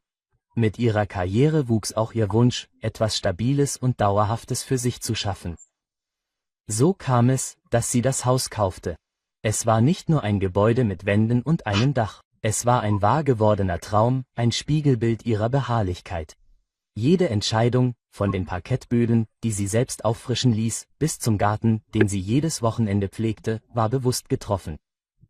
Mit ihrer Karriere wuchs auch ihr Wunsch, etwas Stabiles und Dauerhaftes für sich zu schaffen. So kam es, dass sie das Haus kaufte. Es war nicht nur ein Gebäude mit Wänden und einem Dach. Es war ein wahr gewordener Traum, ein Spiegelbild ihrer Beharrlichkeit. Jede Entscheidung, von den Parkettböden, die sie selbst auffrischen ließ, bis zum Garten, den sie jedes Wochenende pflegte, war bewusst getroffen.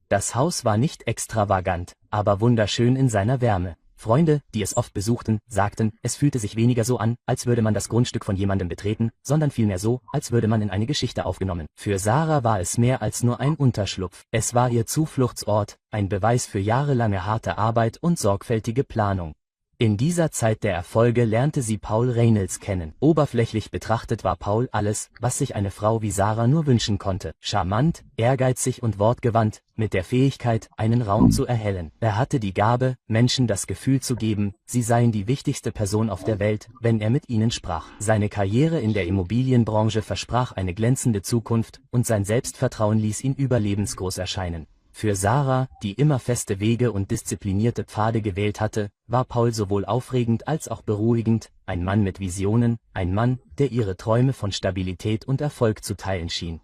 Das Haus war nicht extravagant, aber wunderschön in seiner Wärme. Freunde, die es oft besuchten, sagten, es fühlte sich weniger so an, als würde man das Grundstück von jemandem betreten, sondern vielmehr so, als würde man in eine Geschichte aufgenommen. Für Sarah war es mehr als nur ein Unterschlupf. Es war ihr Zufluchtsort, ein Beweis für jahrelange harte Arbeit und sorgfältige Planung. In dieser Zeit der Erfolge lernte sie Paul Reynolds kennen. Oberflächlich betrachtet war Paul alles, was sich eine Frau wie Sarah nur wünschen konnte. Charmant, ehrgeizig und wortgewandt, mit der Fähigkeit, einen Raum zu erhellen. Er hatte die Gabe, Menschen das Gefühl zu geben, sie seien die wichtigste Person auf der Welt, wenn er mit ihnen sprach. Seine Karriere in der Immobilienbranche versprach eine glänzende Zukunft, und sein Selbstvertrauen ließ ihn überlebensgroß erscheinen. Für Sarah, die immer feste Wege und disziplinierte Pfade gewählt hatte, war Paul sowohl aufregend als auch beruhigend, ein Mann mit Visionen, ein Mann, der ihre Träume von Stabilität und Erfolg zu teilen schien.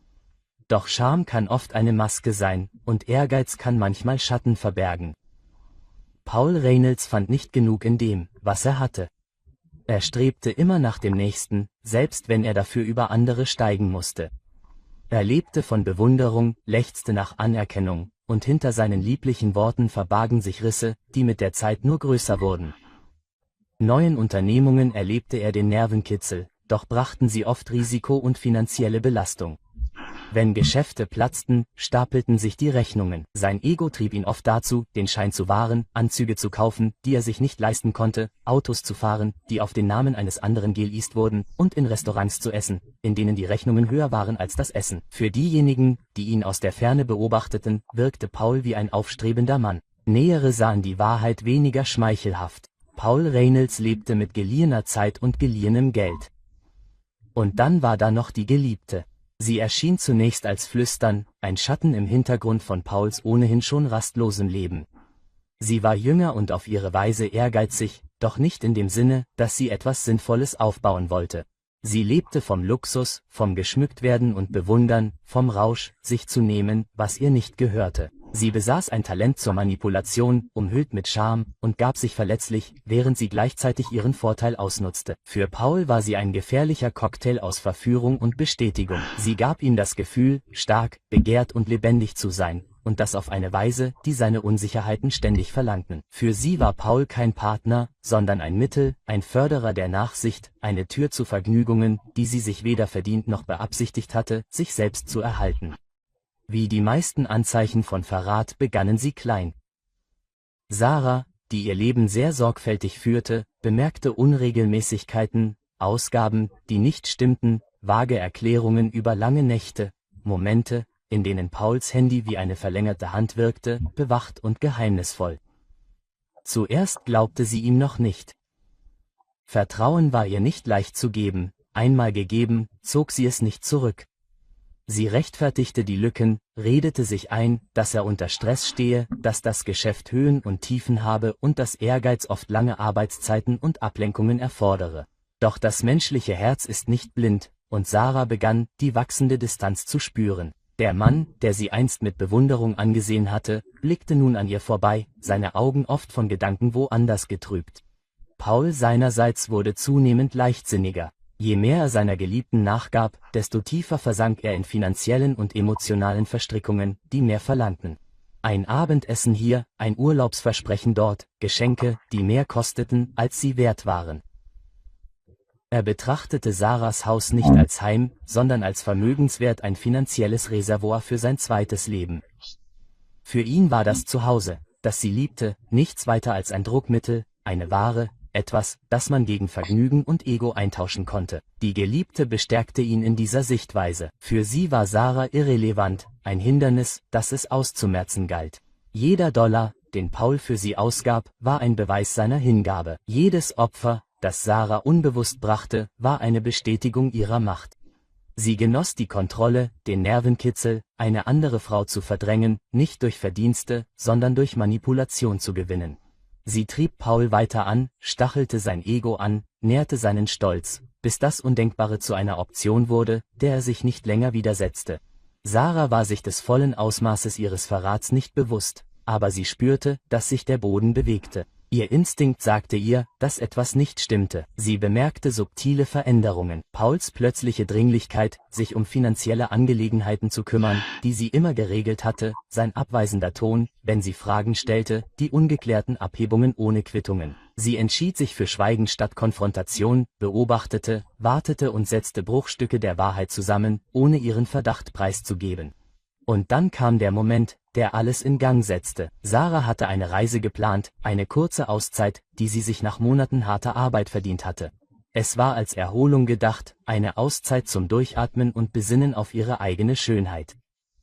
Doch Charme kann oft eine Maske sein, und Ehrgeiz kann manchmal Schatten verbergen. Paul Reynolds fand nicht genug in dem, was er hatte. Er strebte immer nach dem Nächsten, selbst wenn er dafür über andere steigen musste. Er lebte von Bewunderung, lechzte nach Anerkennung, und hinter seinen lieblichen Worten verbargen sich Risse, die mit der Zeit nur größer wurden. Neuen Unternehmungen erlebte er den Nervenkitzel, doch brachten sie oft Risiko und finanzielle Belastung. Wenn Geschäfte platzten, stapelten sich die Rechnungen. Sein Ego trieb ihn oft dazu, den Schein zu wahren, Anzüge zu kaufen, die er sich nicht leisten konnte, Autos zu fahren, die auf den Namen eines anderen geleast wurden, und in Restaurants zu essen, in denen die Rechnungen höher waren als das Essen. Für diejenigen, die ihn aus der Ferne beobachteten, wirkte Paul wie ein aufstrebender Mann. Nähere sahen die Wahrheit weniger schmeichelhaft. Paul Reynolds lebte mit geliehener Zeit und geliehenem Geld. Und dann war da noch die Geliebte. Sie erschien zunächst als Flüstern, ein Schatten im Hintergrund von Pauls ohnehin schon rastlosem Leben. Sie war jünger und auf ihre Weise ehrgeizig, doch nicht in dem Sinne, dass sie etwas Sinnvolles aufbauen wollte. Sie lebte vom Luxus, vom Geschmücktwerden und Bewundern, vom Rausch, sich zu nehmen, was ihr nicht gehörte. Sie besaß ein Talent zur Manipulation, umhüllt mit Charme, und gab sich verletzlich, während sie gleichzeitig ihren Vorteil ausnutzte. Für Paul war sie ein gefährlicher Cocktail aus Verführung und Bestätigung. Sie gab ihm das Gefühl, stark, begehrt und lebendig zu sein, und das auf eine Weise, die seine Unsicherheiten ständig verlangten. Für sie war Paul kein Partner, sondern ein Mittel, ein Förderer der Nachsicht, eine Tür zu Vergnügungen, die sie sich weder verdient noch beabsichtigt hatte, sich selbst zu erhalten. Wie die meisten Anzeichen von Verrat begannen sie klein. Sarah, die ihr Leben sehr sorgfältig führte, bemerkte Unregelmäßigkeiten, Ausgaben, die nicht stimmten, vage Erklärungen über lange Nächte, Momente, in denen Pauls Handy wie eine verlängerte Hand wirkte, bewacht und geheimnisvoll. Zuerst glaubte sie ihm noch nicht. Vertrauen war ihr nicht leicht zu geben, einmal gegeben, zog sie es nicht zurück. Sie rechtfertigte die Lücken, redete sich ein, dass er unter Stress stehe, dass das Geschäft Höhen und Tiefen habe und dass Ehrgeiz oft lange Arbeitszeiten und Ablenkungen erfordere. Doch das menschliche Herz ist nicht blind, und Sarah begann, die wachsende Distanz zu spüren. Der Mann, der sie einst mit Bewunderung angesehen hatte, blickte nun an ihr vorbei, seine Augen oft von Gedanken woanders getrübt. Paul seinerseits wurde zunehmend leichtsinniger. Je mehr er seiner Geliebten nachgab, desto tiefer versank er in finanziellen und emotionalen Verstrickungen, die mehr verlangten. Ein Abendessen hier, ein Urlaubsversprechen dort, Geschenke, die mehr kosteten, als sie wert waren. Er betrachtete Sarahs Haus nicht als Heim, sondern als vermögenswert, ein finanzielles Reservoir für sein zweites Leben. Für ihn war das Zuhause, das sie liebte, nichts weiter als ein Druckmittel, eine Ware, etwas, das man gegen Vergnügen und Ego eintauschen konnte. Die Geliebte bestärkte ihn in dieser Sichtweise. Für sie war Sarah irrelevant, ein Hindernis, das es auszumerzen galt. Jeder Dollar, den Paul für sie ausgab, war ein Beweis seiner Hingabe. Jedes Opfer, das Sarah unbewusst brachte, war eine Bestätigung ihrer Macht. Sie genoss die Kontrolle, den Nervenkitzel, eine andere Frau zu verdrängen, nicht durch Verdienste, sondern durch Manipulation zu gewinnen. Sie trieb Paul weiter an, stachelte sein Ego an, nährte seinen Stolz, bis das Undenkbare zu einer Option wurde, der er sich nicht länger widersetzte. Sarah war sich des vollen Ausmaßes ihres Verrats nicht bewusst, aber sie spürte, dass sich der Boden bewegte. Ihr Instinkt sagte ihr, dass etwas nicht stimmte. Sie bemerkte subtile Veränderungen. Pauls plötzliche Dringlichkeit, sich um finanzielle Angelegenheiten zu kümmern, die sie immer geregelt hatte, sein abweisender Ton, wenn sie Fragen stellte, die ungeklärten Abhebungen ohne Quittungen. Sie entschied sich für Schweigen statt Konfrontation, beobachtete, wartete und setzte Bruchstücke der Wahrheit zusammen, ohne ihren Verdacht preiszugeben. Und dann kam der Moment, der alles in Gang setzte. Sarah hatte eine Reise geplant, eine kurze Auszeit, die sie sich nach Monaten harter Arbeit verdient hatte. Es war als Erholung gedacht, eine Auszeit zum Durchatmen und Besinnen auf ihre eigene Schönheit.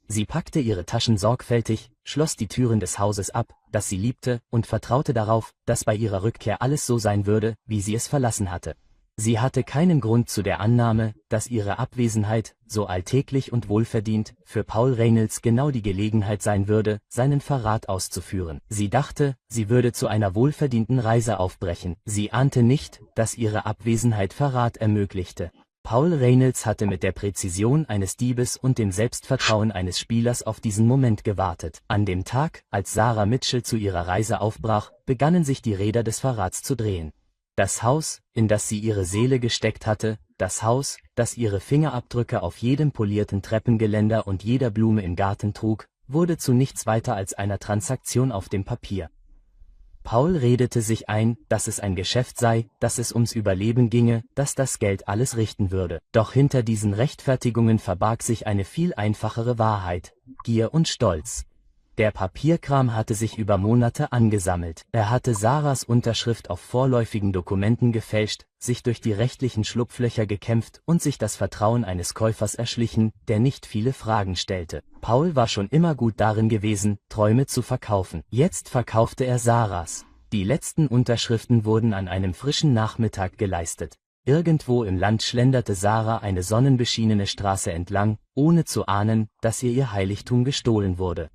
Sie packte ihre Taschen sorgfältig, schloss die Türen des Hauses ab, das sie liebte, und vertraute darauf, dass bei ihrer Rückkehr alles so sein würde, wie sie es verlassen hatte. Sie hatte keinen Grund zu der Annahme, dass ihre Abwesenheit, so alltäglich und wohlverdient, für Paul Reynolds genau die Gelegenheit sein würde, seinen Verrat auszuführen. Sie dachte, sie würde zu einer wohlverdienten Reise aufbrechen. Sie ahnte nicht, dass ihre Abwesenheit Verrat ermöglichte. Paul Reynolds hatte mit der Präzision eines Diebes und dem Selbstvertrauen eines Spielers auf diesen Moment gewartet. An dem Tag, als Sarah Mitchell zu ihrer Reise aufbrach, begannen sich die Räder des Verrats zu drehen. Das Haus, in das sie ihre Seele gesteckt hatte, das Haus, das ihre Fingerabdrücke auf jedem polierten Treppengeländer und jeder Blume im Garten trug, wurde zu nichts weiter als einer Transaktion auf dem Papier. Paul redete sich ein, dass es ein Geschäft sei, dass es ums Überleben ginge, dass das Geld alles richten würde. Doch hinter diesen Rechtfertigungen verbarg sich eine viel einfachere Wahrheit: Gier und Stolz. Der Papierkram hatte sich über Monate angesammelt. Er hatte Sarahs Unterschrift auf vorläufigen Dokumenten gefälscht, sich durch die rechtlichen Schlupflöcher gekämpft und sich das Vertrauen eines Käufers erschlichen, der nicht viele Fragen stellte. Paul war schon immer gut darin gewesen, Träume zu verkaufen. Jetzt verkaufte er Sarahs. Die letzten Unterschriften wurden an einem frischen Nachmittag geleistet. Irgendwo im Land schlenderte Sarah eine sonnenbeschienene Straße entlang, ohne zu ahnen, dass ihr Heiligtum gestohlen wurde.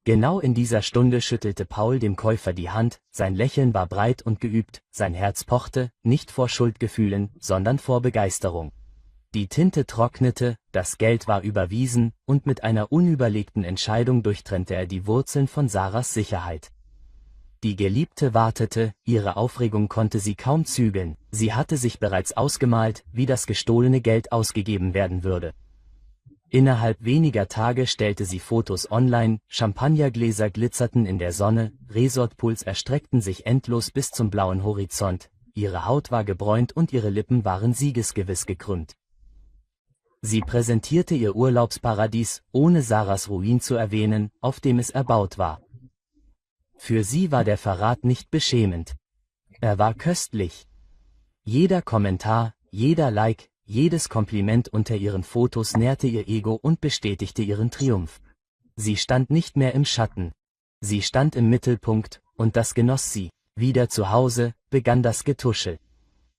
Genau in dieser Stunde schüttelte Paul dem Käufer die Hand, sein Lächeln war breit und geübt, sein Herz pochte, nicht vor Schuldgefühlen, sondern vor Begeisterung. Die Tinte trocknete, das Geld war überwiesen, und mit einer unüberlegten Entscheidung durchtrennte er die Wurzeln von Sarahs Sicherheit. Die Geliebte wartete, ihre Aufregung konnte sie kaum zügeln, sie hatte sich bereits ausgemalt, wie das gestohlene Geld ausgegeben werden würde. Innerhalb weniger Tage stellte sie Fotos online, Champagnergläser glitzerten in der Sonne, Resortpools erstreckten sich endlos bis zum blauen Horizont, ihre Haut war gebräunt und ihre Lippen waren siegesgewiss gekrümmt. Sie präsentierte ihr Urlaubsparadies, ohne Sarahs Ruin zu erwähnen, auf dem es erbaut war. Für sie war der Verrat nicht beschämend. Er war köstlich. Jeder Kommentar, jeder Like, jedes Kompliment unter ihren Fotos nährte ihr Ego und bestätigte ihren Triumph. Sie stand nicht mehr im Schatten. Sie stand im Mittelpunkt, und das genoss sie. Wieder zu Hause, begann das Getuschel.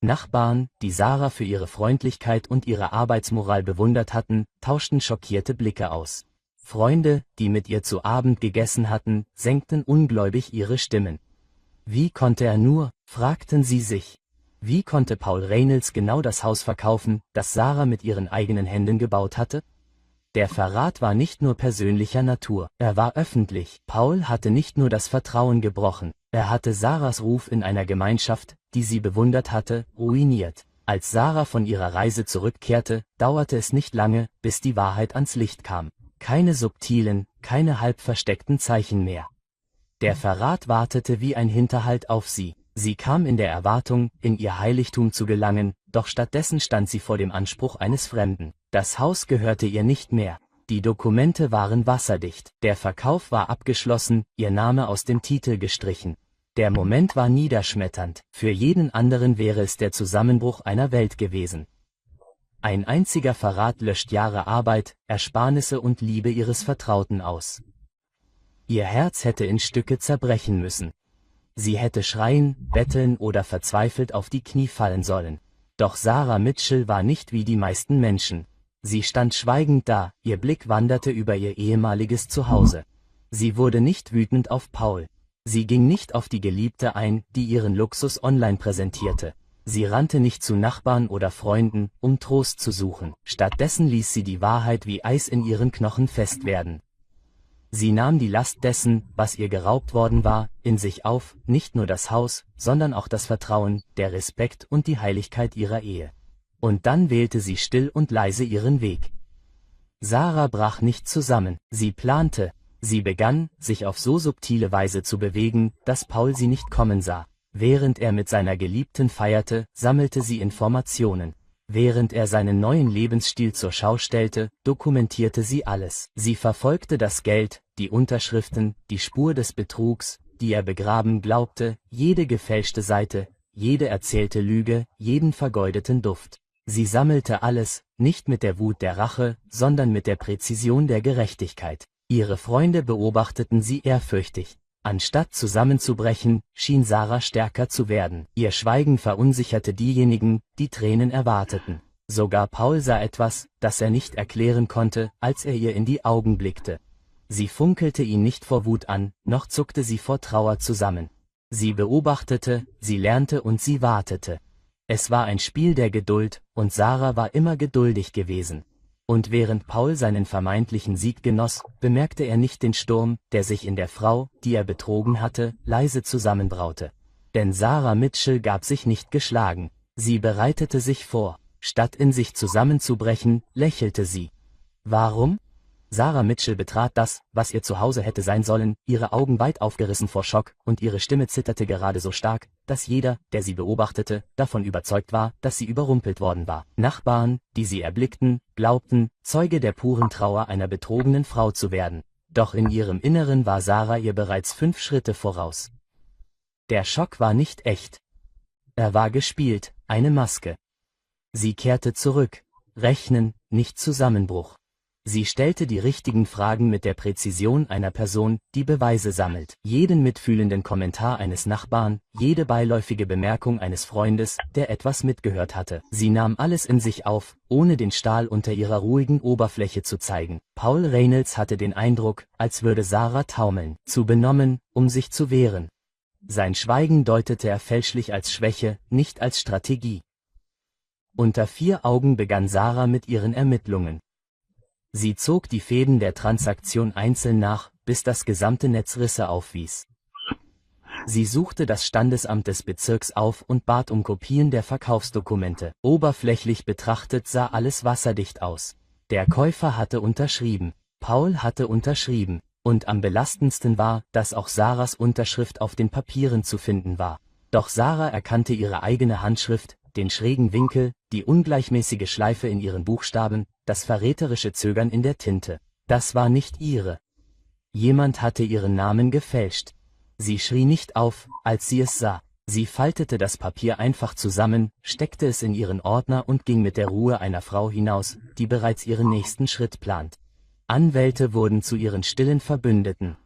Nachbarn, die Sarah für ihre Freundlichkeit und ihre Arbeitsmoral bewundert hatten, tauschten schockierte Blicke aus. Freunde, die mit ihr zu Abend gegessen hatten, senkten ungläubig ihre Stimmen. Wie konnte er nur, fragten sie sich. Wie konnte Paul Reynolds genau das Haus verkaufen, das Sarah mit ihren eigenen Händen gebaut hatte? Der Verrat war nicht nur persönlicher Natur, er war öffentlich. Paul hatte nicht nur das Vertrauen gebrochen, er hatte Sarahs Ruf in einer Gemeinschaft, die sie bewundert hatte, ruiniert. Als Sarah von ihrer Reise zurückkehrte, dauerte es nicht lange, bis die Wahrheit ans Licht kam. Keine subtilen, keine halb versteckten Zeichen mehr. Der Verrat wartete wie ein Hinterhalt auf sie. Sie kam in der Erwartung, in ihr Heiligtum zu gelangen, doch stattdessen stand sie vor dem Anspruch eines Fremden. Das Haus gehörte ihr nicht mehr. Die Dokumente waren wasserdicht, der Verkauf war abgeschlossen, ihr Name aus dem Titel gestrichen. Der Moment war niederschmetternd, für jeden anderen wäre es der Zusammenbruch einer Welt gewesen. Ein einziger Verrat löscht Jahre Arbeit, Ersparnisse und Liebe ihres Vertrauten aus. Ihr Herz hätte in Stücke zerbrechen müssen. Sie hätte schreien, betteln oder verzweifelt auf die Knie fallen sollen. Doch Sarah Mitchell war nicht wie die meisten Menschen. Sie stand schweigend da, ihr Blick wanderte über ihr ehemaliges Zuhause. Sie wurde nicht wütend auf Paul. Sie ging nicht auf die Geliebte ein, die ihren Luxus online präsentierte. Sie rannte nicht zu Nachbarn oder Freunden, um Trost zu suchen. Stattdessen ließ sie die Wahrheit wie Eis in ihren Knochen fest werden. Sie nahm die Last dessen, was ihr geraubt worden war, in sich auf, nicht nur das Haus, sondern auch das Vertrauen, der Respekt und die Heiligkeit ihrer Ehe. Und dann wählte sie still und leise ihren Weg. Sarah brach nicht zusammen, sie plante, sie begann, sich auf so subtile Weise zu bewegen, dass Paul sie nicht kommen sah. Während er mit seiner Geliebten feierte, sammelte sie Informationen. Während er seinen neuen Lebensstil zur Schau stellte, dokumentierte sie alles. Sie verfolgte das Geld, die Unterschriften, die Spur des Betrugs, die er begraben glaubte, jede gefälschte Seite, jede erzählte Lüge, jeden vergeudeten Duft. Sie sammelte alles, nicht mit der Wut der Rache, sondern mit der Präzision der Gerechtigkeit. Ihre Freunde beobachteten sie ehrfürchtig. Anstatt zusammenzubrechen, schien Sarah stärker zu werden. Ihr Schweigen verunsicherte diejenigen, die Tränen erwarteten. Sogar Paul sah etwas, das er nicht erklären konnte, als er ihr in die Augen blickte. Sie funkelte ihn nicht vor Wut an, noch zuckte sie vor Trauer zusammen. Sie beobachtete, sie lernte und sie wartete. Es war ein Spiel der Geduld, und Sarah war immer geduldig gewesen. Und während Paul seinen vermeintlichen Sieg genoss, bemerkte er nicht den Sturm, der sich in der Frau, die er betrogen hatte, leise zusammenbraute. Denn Sarah Mitchell gab sich nicht geschlagen. Sie bereitete sich vor. Statt in sich zusammenzubrechen, lächelte sie. Warum? Sarah Mitchell betrat das, was ihr Zuhause hätte sein sollen, ihre Augen weit aufgerissen vor Schock, und ihre Stimme zitterte gerade so stark, dass jeder, der sie beobachtete, davon überzeugt war, dass sie überrumpelt worden war. Nachbarn, die sie erblickten, glaubten, Zeuge der puren Trauer einer betrogenen Frau zu werden. Doch in ihrem Inneren war Sarah ihr bereits 5 Schritte voraus. Der Schock war nicht echt. Er war gespielt, eine Maske. Sie kehrte zurück. Rechnen, nicht Zusammenbruch. Sie stellte die richtigen Fragen mit der Präzision einer Person, die Beweise sammelt. Jeden mitfühlenden Kommentar eines Nachbarn, jede beiläufige Bemerkung eines Freundes, der etwas mitgehört hatte. Sie nahm alles in sich auf, ohne den Stahl unter ihrer ruhigen Oberfläche zu zeigen. Paul Reynolds hatte den Eindruck, als würde Sarah taumeln, zu benommen, um sich zu wehren. Sein Schweigen deutete er fälschlich als Schwäche, nicht als Strategie. Unter 4 Augen begann Sarah mit ihren Ermittlungen. Sie zog die Fäden der Transaktion einzeln nach, bis das gesamte Netz Risse aufwies. Sie suchte das Standesamt des Bezirks auf und bat um Kopien der Verkaufsdokumente. Oberflächlich betrachtet sah alles wasserdicht aus. Der Käufer hatte unterschrieben. Paul hatte unterschrieben. Und am belastendsten war, dass auch Sarahs Unterschrift auf den Papieren zu finden war. Doch Sarah erkannte ihre eigene Handschrift, den schrägen Winkel, die ungleichmäßige Schleife in ihren Buchstaben, das verräterische Zögern in der Tinte. Das war nicht ihre. Jemand hatte ihren Namen gefälscht. Sie schrie nicht auf, als sie es sah. Sie faltete das Papier einfach zusammen, steckte es in ihren Ordner und ging mit der Ruhe einer Frau hinaus, die bereits ihren nächsten Schritt plant. Anwälte wurden zu ihren stillen Verbündeten.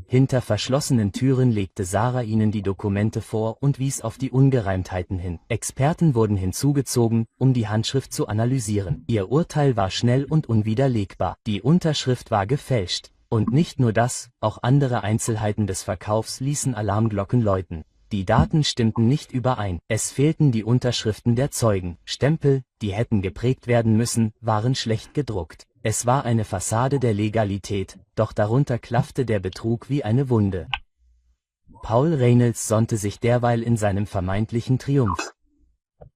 Hinter verschlossenen Türen legte Sarah ihnen die Dokumente vor und wies auf die Ungereimtheiten hin. Experten wurden hinzugezogen, um die Handschrift zu analysieren. Ihr Urteil war schnell und unwiderlegbar. Die Unterschrift war gefälscht. Und nicht nur das, auch andere Einzelheiten des Verkaufs ließen Alarmglocken läuten. Die Daten stimmten nicht überein. Es fehlten die Unterschriften der Zeugen. Stempel, die hätten geprägt werden müssen, waren schlecht gedruckt. Es war eine Fassade der Legalität, doch darunter klaffte der Betrug wie eine Wunde. Paul Reynolds sonnte sich derweil in seinem vermeintlichen Triumph.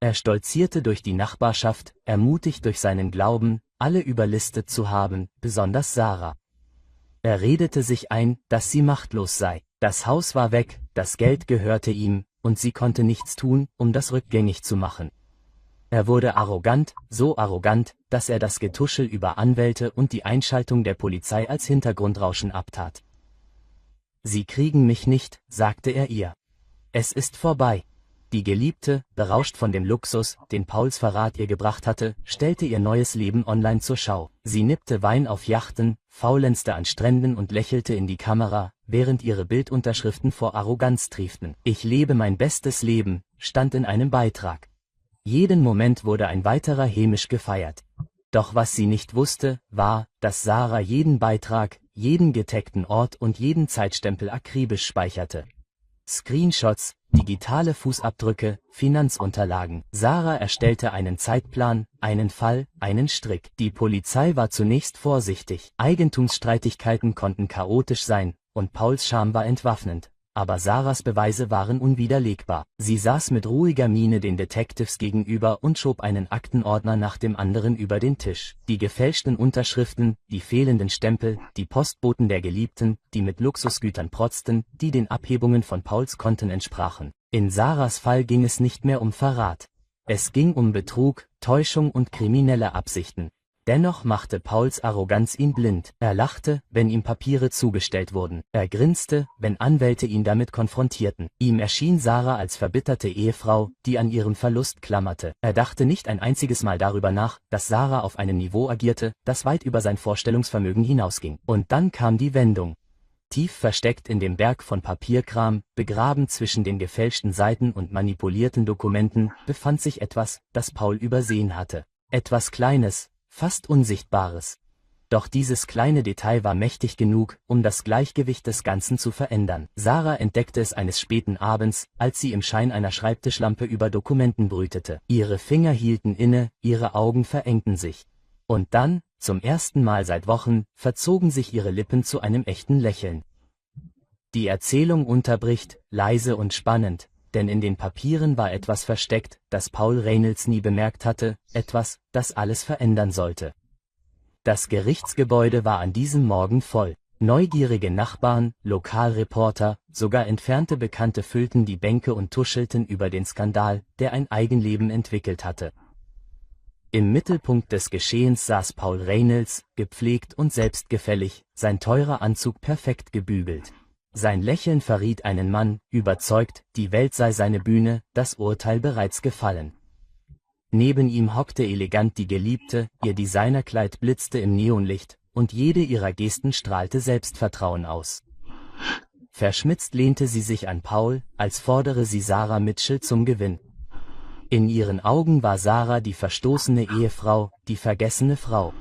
Er stolzierte durch die Nachbarschaft, ermutigt durch seinen Glauben, alle überlistet zu haben, besonders Sarah. Er redete sich ein, dass sie machtlos sei. Das Haus war weg, das Geld gehörte ihm, und sie konnte nichts tun, um das rückgängig zu machen. Er wurde arrogant, so arrogant, dass er das Getuschel über Anwälte und die Einschaltung der Polizei als Hintergrundrauschen abtat. »Sie kriegen mich nicht«, sagte er ihr. »Es ist vorbei.« Die Geliebte, berauscht von dem Luxus, den Pauls Verrat ihr gebracht hatte, stellte ihr neues Leben online zur Schau. Sie nippte Wein auf Yachten, faulenzte an Stränden und lächelte in die Kamera, während ihre Bildunterschriften vor Arroganz trieften. »Ich lebe mein bestes Leben«, stand in einem Beitrag. Jeden Moment wurde ein weiterer hämisch gefeiert. Doch was sie nicht wusste, war, dass Sarah jeden Beitrag, jeden getagten Ort und jeden Zeitstempel akribisch speicherte. Screenshots, digitale Fußabdrücke, Finanzunterlagen. Sarah erstellte einen Zeitplan, einen Fall, einen Strick. Die Polizei war zunächst vorsichtig. Eigentumsstreitigkeiten konnten chaotisch sein, und Pauls Scham war entwaffnend. Aber Sarahs Beweise waren unwiderlegbar. Sie saß mit ruhiger Miene den Detectives gegenüber und schob einen Aktenordner nach dem anderen über den Tisch. Die gefälschten Unterschriften, die fehlenden Stempel, die Postboten der Geliebten, die mit Luxusgütern protzten, die den Abhebungen von Pauls Konten entsprachen. In Sarahs Fall ging es nicht mehr um Verrat. Es ging um Betrug, Täuschung und kriminelle Absichten. Dennoch machte Pauls Arroganz ihn blind. Er lachte, wenn ihm Papiere zugestellt wurden. Er grinste, wenn Anwälte ihn damit konfrontierten. Ihm erschien Sarah als verbitterte Ehefrau, die an ihrem Verlust klammerte. Er dachte nicht ein einziges Mal darüber nach, dass Sarah auf einem Niveau agierte, das weit über sein Vorstellungsvermögen hinausging. Und dann kam die Wendung. Tief versteckt in dem Berg von Papierkram, begraben zwischen den gefälschten Seiten und manipulierten Dokumenten, befand sich etwas, das Paul übersehen hatte. Etwas Kleines, fast Unsichtbares. Doch dieses kleine Detail war mächtig genug, um das Gleichgewicht des Ganzen zu verändern. Sarah entdeckte es eines späten Abends, als sie im Schein einer Schreibtischlampe über Dokumenten brütete. Ihre Finger hielten inne, ihre Augen verengten sich. Und dann, zum ersten Mal seit Wochen, verzogen sich ihre Lippen zu einem echten Lächeln. Die Erzählung unterbricht, leise und spannend, denn in den Papieren war etwas versteckt, das Paul Reynolds nie bemerkt hatte, etwas, das alles verändern sollte. Das Gerichtsgebäude war an diesem Morgen voll. Neugierige Nachbarn, Lokalreporter, sogar entfernte Bekannte füllten die Bänke und tuschelten über den Skandal, der ein Eigenleben entwickelt hatte. Im Mittelpunkt des Geschehens saß Paul Reynolds, gepflegt und selbstgefällig, sein teurer Anzug perfekt gebügelt. Sein Lächeln verriet einen Mann, überzeugt, die Welt sei seine Bühne, das Urteil bereits gefallen. Neben ihm hockte elegant die Geliebte, ihr Designerkleid blitzte im Neonlicht, und jede ihrer Gesten strahlte Selbstvertrauen aus. Verschmitzt lehnte sie sich an Paul, als fordere sie Sarah Mitchell zum Gewinn. In ihren Augen war Sarah die verstoßene Ehefrau, die vergessene Frau.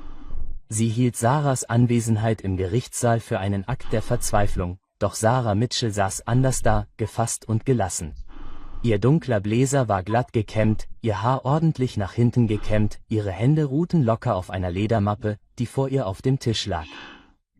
Sie hielt Sarahs Anwesenheit im Gerichtssaal für einen Akt der Verzweiflung, doch Sarah Mitchell saß anders da, gefasst und gelassen. Ihr dunkler Bläser war glatt gekämmt, ihr Haar ordentlich nach hinten gekämmt, ihre Hände ruhten locker auf einer Ledermappe, die vor ihr auf dem Tisch lag.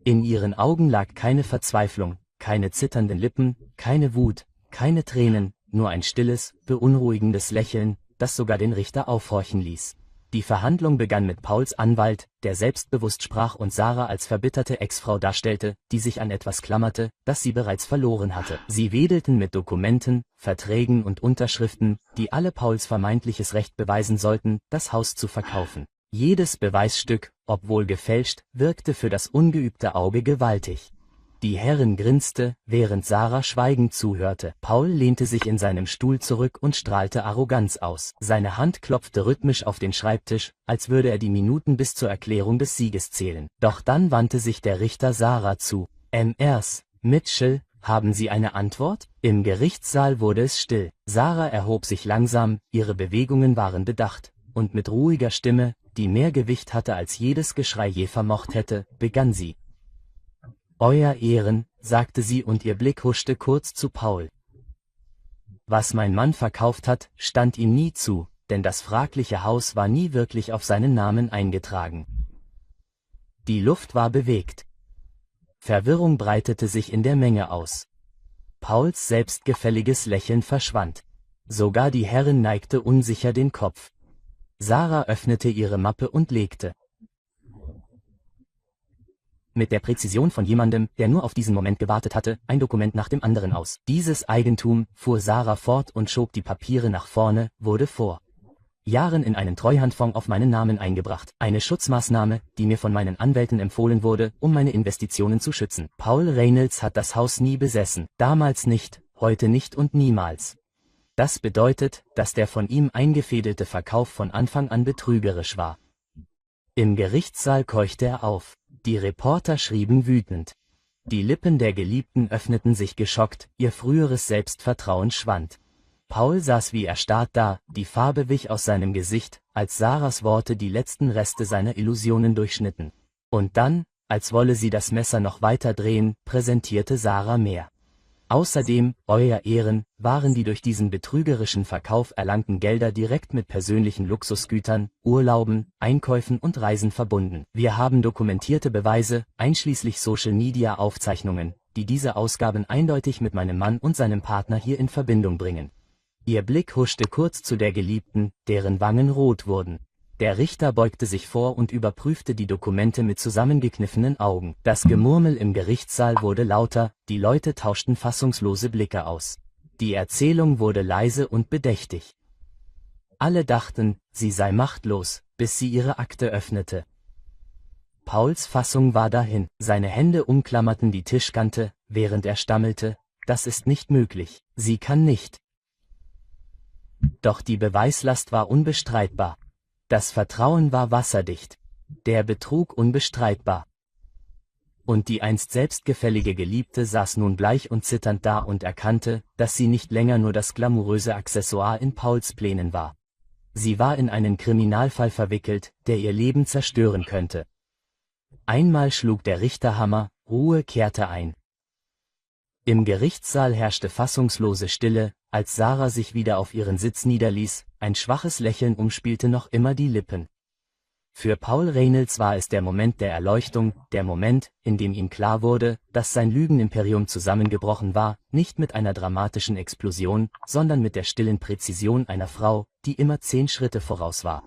In ihren Augen lag keine Verzweiflung, keine zitternden Lippen, keine Wut, keine Tränen, nur ein stilles, beunruhigendes Lächeln, das sogar den Richter aufhorchen ließ. Die Verhandlung begann mit Pauls Anwalt, der selbstbewusst sprach und Sarah als verbitterte Ex-Frau darstellte, die sich an etwas klammerte, das sie bereits verloren hatte. Sie wedelten mit Dokumenten, Verträgen und Unterschriften, die alle Pauls vermeintliches Recht beweisen sollten, das Haus zu verkaufen. Jedes Beweisstück, obwohl gefälscht, wirkte für das ungeübte Auge gewaltig. Die Herrin grinste, während Sarah schweigend zuhörte. Paul lehnte sich in seinem Stuhl zurück und strahlte Arroganz aus. Seine Hand klopfte rhythmisch auf den Schreibtisch, als würde er die Minuten bis zur Erklärung des Sieges zählen. Doch dann wandte sich der Richter Sarah zu. Ms. Mitchell, haben Sie eine Antwort? Im Gerichtssaal wurde es still. Sarah erhob sich langsam, ihre Bewegungen waren bedacht, und mit ruhiger Stimme, die mehr Gewicht hatte als jedes Geschrei je vermocht hätte, begann sie. Euer Ehren, sagte sie und ihr Blick huschte kurz zu Paul. Was mein Mann verkauft hat, stand ihm nie zu, denn das fragliche Haus war nie wirklich auf seinen Namen eingetragen. Die Luft war bewegt. Verwirrung breitete sich in der Menge aus. Pauls selbstgefälliges Lächeln verschwand. Sogar die Herrin neigte unsicher den Kopf. Sarah öffnete ihre Mappe und legte. Mit der Präzision von jemandem, der nur auf diesen Moment gewartet hatte, ein Dokument nach dem anderen aus. Dieses Eigentum, fuhr Sarah fort und schob die Papiere nach vorne, wurde vor Jahren in einen Treuhandfonds auf meinen Namen eingebracht. Eine Schutzmaßnahme, die mir von meinen Anwälten empfohlen wurde, um meine Investitionen zu schützen. Paul Reynolds hat das Haus nie besessen. Damals nicht, heute nicht und niemals. Das bedeutet, dass der von ihm eingefädelte Verkauf von Anfang an betrügerisch war. Im Gerichtssaal keuchte er auf. Die Reporter schrieben wütend. Die Lippen der Geliebten öffneten sich geschockt, ihr früheres Selbstvertrauen schwand. Paul saß wie erstarrt da, die Farbe wich aus seinem Gesicht, als Sarahs Worte die letzten Reste seiner Illusionen durchschnitten. Und dann, als wolle sie das Messer noch weiter drehen, präsentierte Sarah mehr. Außerdem, Euer Ehren, waren die durch diesen betrügerischen Verkauf erlangten Gelder direkt mit persönlichen Luxusgütern, Urlauben, Einkäufen und Reisen verbunden. Wir haben dokumentierte Beweise, einschließlich Social-Media-Aufzeichnungen, die diese Ausgaben eindeutig mit meinem Mann und seinem Partner hier in Verbindung bringen. Ihr Blick huschte kurz zu der Geliebten, deren Wangen rot wurden. Der Richter beugte sich vor und überprüfte die Dokumente mit zusammengekniffenen Augen. Das Gemurmel im Gerichtssaal wurde lauter, die Leute tauschten fassungslose Blicke aus. Die Erzählung wurde leise und bedächtig. Alle dachten, sie sei machtlos, bis sie ihre Akte öffnete. Pauls Fassung war dahin, seine Hände umklammerten die Tischkante, während er stammelte, das ist nicht möglich, sie kann nicht. Doch die Beweislast war unbestreitbar. Das Vertrauen war wasserdicht, der Betrug unbestreitbar. Und die einst selbstgefällige Geliebte saß nun bleich und zitternd da und erkannte, dass sie nicht länger nur das glamouröse Accessoire in Pauls Plänen war. Sie war in einen Kriminalfall verwickelt, der ihr Leben zerstören könnte. Einmal schlug der Richterhammer, Ruhe kehrte ein. Im Gerichtssaal herrschte fassungslose Stille, als Sarah sich wieder auf ihren Sitz niederließ, ein schwaches Lächeln umspielte noch immer die Lippen. Für Paul Reynolds war es der Moment der Erleuchtung, der Moment, in dem ihm klar wurde, dass sein Lügenimperium zusammengebrochen war, nicht mit einer dramatischen Explosion, sondern mit der stillen Präzision einer Frau, die immer 10 Schritte voraus war.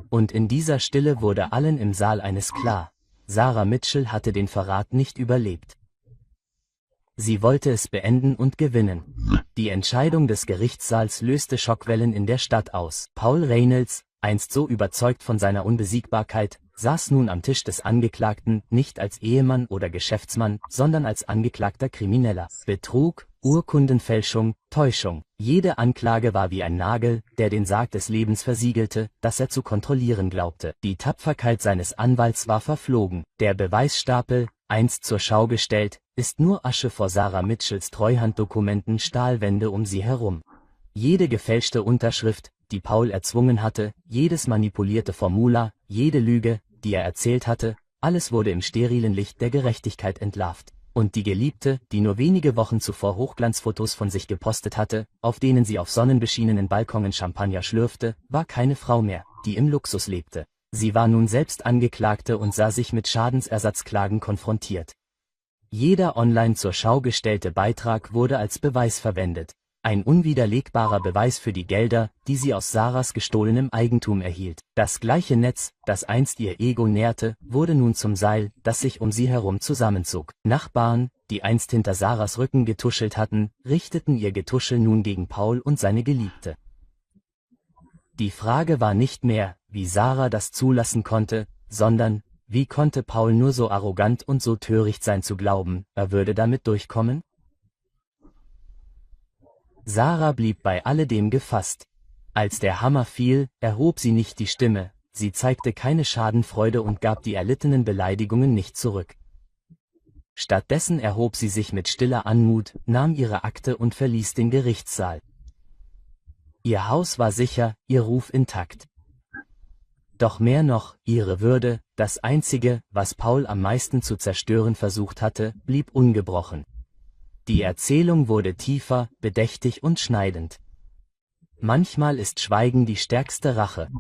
Und in dieser Stille wurde allen im Saal eines klar: Sarah Mitchell hatte den Verrat nicht überlebt. Sie wollte es beenden und gewinnen. Die Entscheidung des Gerichtssaals löste Schockwellen in der Stadt aus. Paul Reynolds, einst so überzeugt von seiner Unbesiegbarkeit, saß nun am Tisch des Angeklagten, nicht als Ehemann oder Geschäftsmann, sondern als angeklagter Krimineller. Betrug, Urkundenfälschung, Täuschung. Jede Anklage war wie ein Nagel, der den Sarg des Lebens versiegelte, das er zu kontrollieren glaubte. Die Tapferkeit seines Anwalts war verflogen. Der Beweisstapel, einst zur Schau gestellt, ist nur Asche vor Sarah Mitchells Treuhanddokumenten, Stahlwände um sie herum. Jede gefälschte Unterschrift, die Paul erzwungen hatte, jedes manipulierte Formular, jede Lüge, die er erzählt hatte, alles wurde im sterilen Licht der Gerechtigkeit entlarvt. Und die Geliebte, die nur wenige Wochen zuvor Hochglanzfotos von sich gepostet hatte, auf denen sie auf sonnenbeschienenen Balkonen Champagner schlürfte, war keine Frau mehr, die im Luxus lebte. Sie war nun selbst Angeklagte und sah sich mit Schadensersatzklagen konfrontiert. Jeder online zur Schau gestellte Beitrag wurde als Beweis verwendet. Ein unwiderlegbarer Beweis für die Gelder, die sie aus Sarahs gestohlenem Eigentum erhielt. Das gleiche Netz, das einst ihr Ego nährte, wurde nun zum Seil, das sich um sie herum zusammenzog. Nachbarn, die einst hinter Sarahs Rücken getuschelt hatten, richteten ihr Getuschel nun gegen Paul und seine Geliebte. Die Frage war nicht mehr, wie Sarah das zulassen konnte, sondern, wie konnte Paul nur so arrogant und so töricht sein zu glauben, er würde damit durchkommen? Sarah blieb bei alledem gefasst. Als der Hammer fiel, erhob sie nicht die Stimme, sie zeigte keine Schadenfreude und gab die erlittenen Beleidigungen nicht zurück. Stattdessen erhob sie sich mit stiller Anmut, nahm ihre Akte und verließ den Gerichtssaal. Ihr Haus war sicher, ihr Ruf intakt. Doch mehr noch, ihre Würde, das Einzige, was Paul am meisten zu zerstören versucht hatte, blieb ungebrochen. Die Erzählung wurde tiefer, bedächtig und schneidend. Manchmal ist Schweigen die stärkste Rache.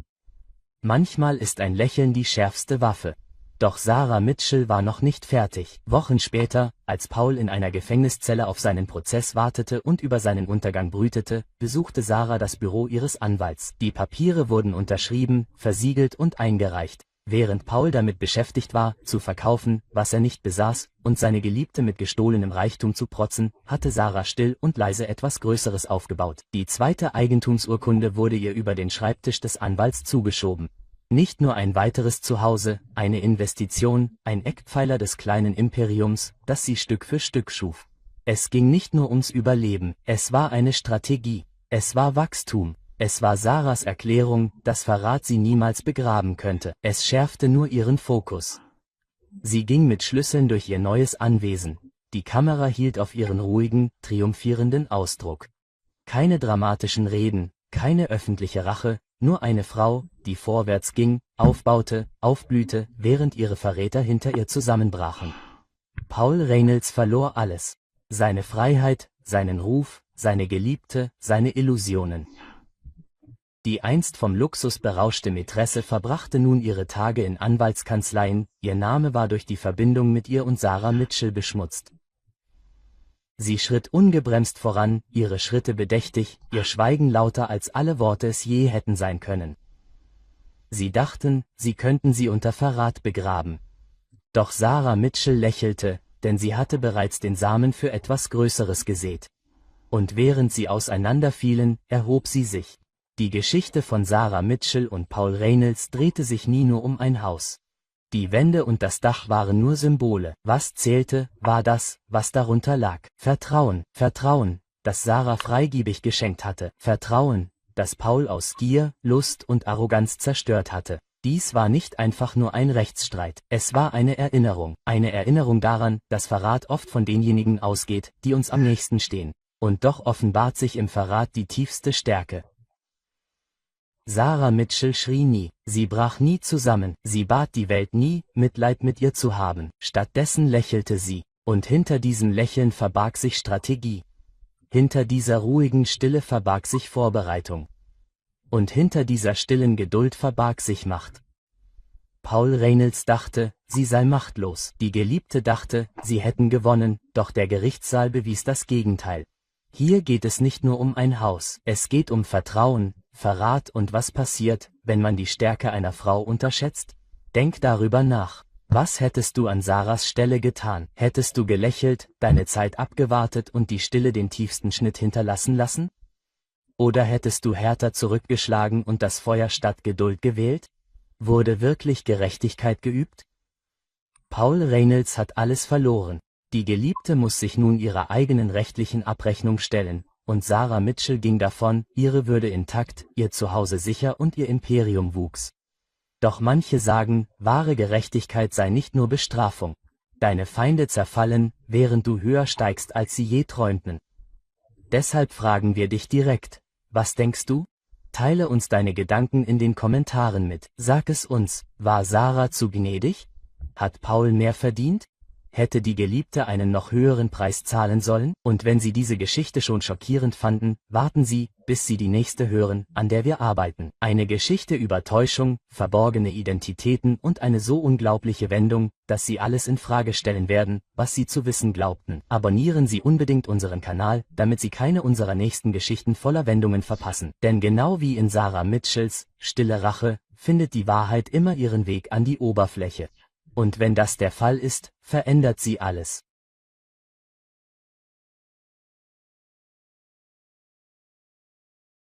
Manchmal ist ein Lächeln die schärfste Waffe. Doch Sarah Mitchell war noch nicht fertig. Wochen später, als Paul in einer Gefängniszelle auf seinen Prozess wartete und über seinen Untergang brütete, besuchte Sarah das Büro ihres Anwalts. Die Papiere wurden unterschrieben, versiegelt und eingereicht. Während Paul damit beschäftigt war, zu verkaufen, was er nicht besaß, und seine Geliebte mit gestohlenem Reichtum zu protzen, hatte Sarah still und leise etwas Größeres aufgebaut. Die zweite Eigentumsurkunde wurde ihr über den Schreibtisch des Anwalts zugeschoben. Nicht nur ein weiteres Zuhause, eine Investition, ein Eckpfeiler des kleinen Imperiums, das sie Stück für Stück schuf. Es ging nicht nur ums Überleben, es war eine Strategie, es war Wachstum. Es war Sarahs Erklärung, dass Verrat sie niemals begraben könnte. Es schärfte nur ihren Fokus. Sie ging mit Schlüsseln durch ihr neues Anwesen. Die Kamera hielt auf ihren ruhigen, triumphierenden Ausdruck. Keine dramatischen Reden, keine öffentliche Rache, nur eine Frau, die vorwärts ging, aufbaute, aufblühte, während ihre Verräter hinter ihr zusammenbrachen. Paul Reynolds verlor alles. Seine Freiheit, seinen Ruf, seine Geliebte, seine Illusionen. Die einst vom Luxus berauschte Mätresse verbrachte nun ihre Tage in Anwaltskanzleien, ihr Name war durch die Verbindung mit ihr und Sarah Mitchell beschmutzt. Sie schritt ungebremst voran, ihre Schritte bedächtig, ihr Schweigen lauter als alle Worte es je hätten sein können. Sie dachten, sie könnten sie unter Verrat begraben. Doch Sarah Mitchell lächelte, denn sie hatte bereits den Samen für etwas Größeres gesät. Und während sie auseinanderfielen, erhob sie sich. Die Geschichte von Sarah Mitchell und Paul Reynolds drehte sich nie nur um ein Haus. Die Wände und das Dach waren nur Symbole. Was zählte, war das, was darunter lag. Vertrauen, Vertrauen, das Sarah freigebig geschenkt hatte. Vertrauen, das Paul aus Gier, Lust und Arroganz zerstört hatte. Dies war nicht einfach nur ein Rechtsstreit. Es war eine Erinnerung daran, dass Verrat oft von denjenigen ausgeht, die uns am nächsten stehen. Und doch offenbart sich im Verrat die tiefste Stärke. Sarah Mitchell schrie nie, sie brach nie zusammen, sie bat die Welt nie, Mitleid mit ihr zu haben. Stattdessen lächelte sie, und hinter diesem Lächeln verbarg sich Strategie. Hinter dieser ruhigen Stille verbarg sich Vorbereitung. Und hinter dieser stillen Geduld verbarg sich Macht. Paul Reynolds dachte, sie sei machtlos. Die Geliebte dachte, sie hätten gewonnen, doch der Gerichtssaal bewies das Gegenteil. Hier geht es nicht nur um ein Haus, es geht um Vertrauen, Verrat und was passiert, wenn man die Stärke einer Frau unterschätzt? Denk darüber nach. Was hättest du an Sarahs Stelle getan? Hättest du gelächelt, deine Zeit abgewartet und die Stille den tiefsten Schnitt hinterlassen lassen? Oder hättest du härter zurückgeschlagen und das Feuer statt Geduld gewählt? Wurde wirklich Gerechtigkeit geübt? Paul Reynolds hat alles verloren. Die Geliebte muss sich nun ihrer eigenen rechtlichen Abrechnung stellen, und Sarah Mitchell ging davon, ihre Würde intakt, ihr Zuhause sicher und ihr Imperium wuchs. Doch manche sagen, wahre Gerechtigkeit sei nicht nur Bestrafung. Deine Feinde zerfallen, während du höher steigst als sie je träumten. Deshalb fragen wir dich direkt, was denkst du? Teile uns deine Gedanken in den Kommentaren mit. Sag es uns, war Sarah zu gnädig? Hat Paul mehr verdient? Hätte die Geliebte einen noch höheren Preis zahlen sollen? Und wenn Sie diese Geschichte schon schockierend fanden, warten Sie, bis Sie die nächste hören, an der wir arbeiten. Eine Geschichte über Täuschung, verborgene Identitäten und eine so unglaubliche Wendung, dass Sie alles in Frage stellen werden, was Sie zu wissen glaubten. Abonnieren Sie unbedingt unseren Kanal, damit Sie keine unserer nächsten Geschichten voller Wendungen verpassen. Denn genau wie in Sarah Mitchells Stille Rache, findet die Wahrheit immer ihren Weg an die Oberfläche. Und wenn das der Fall ist, verändert sie alles.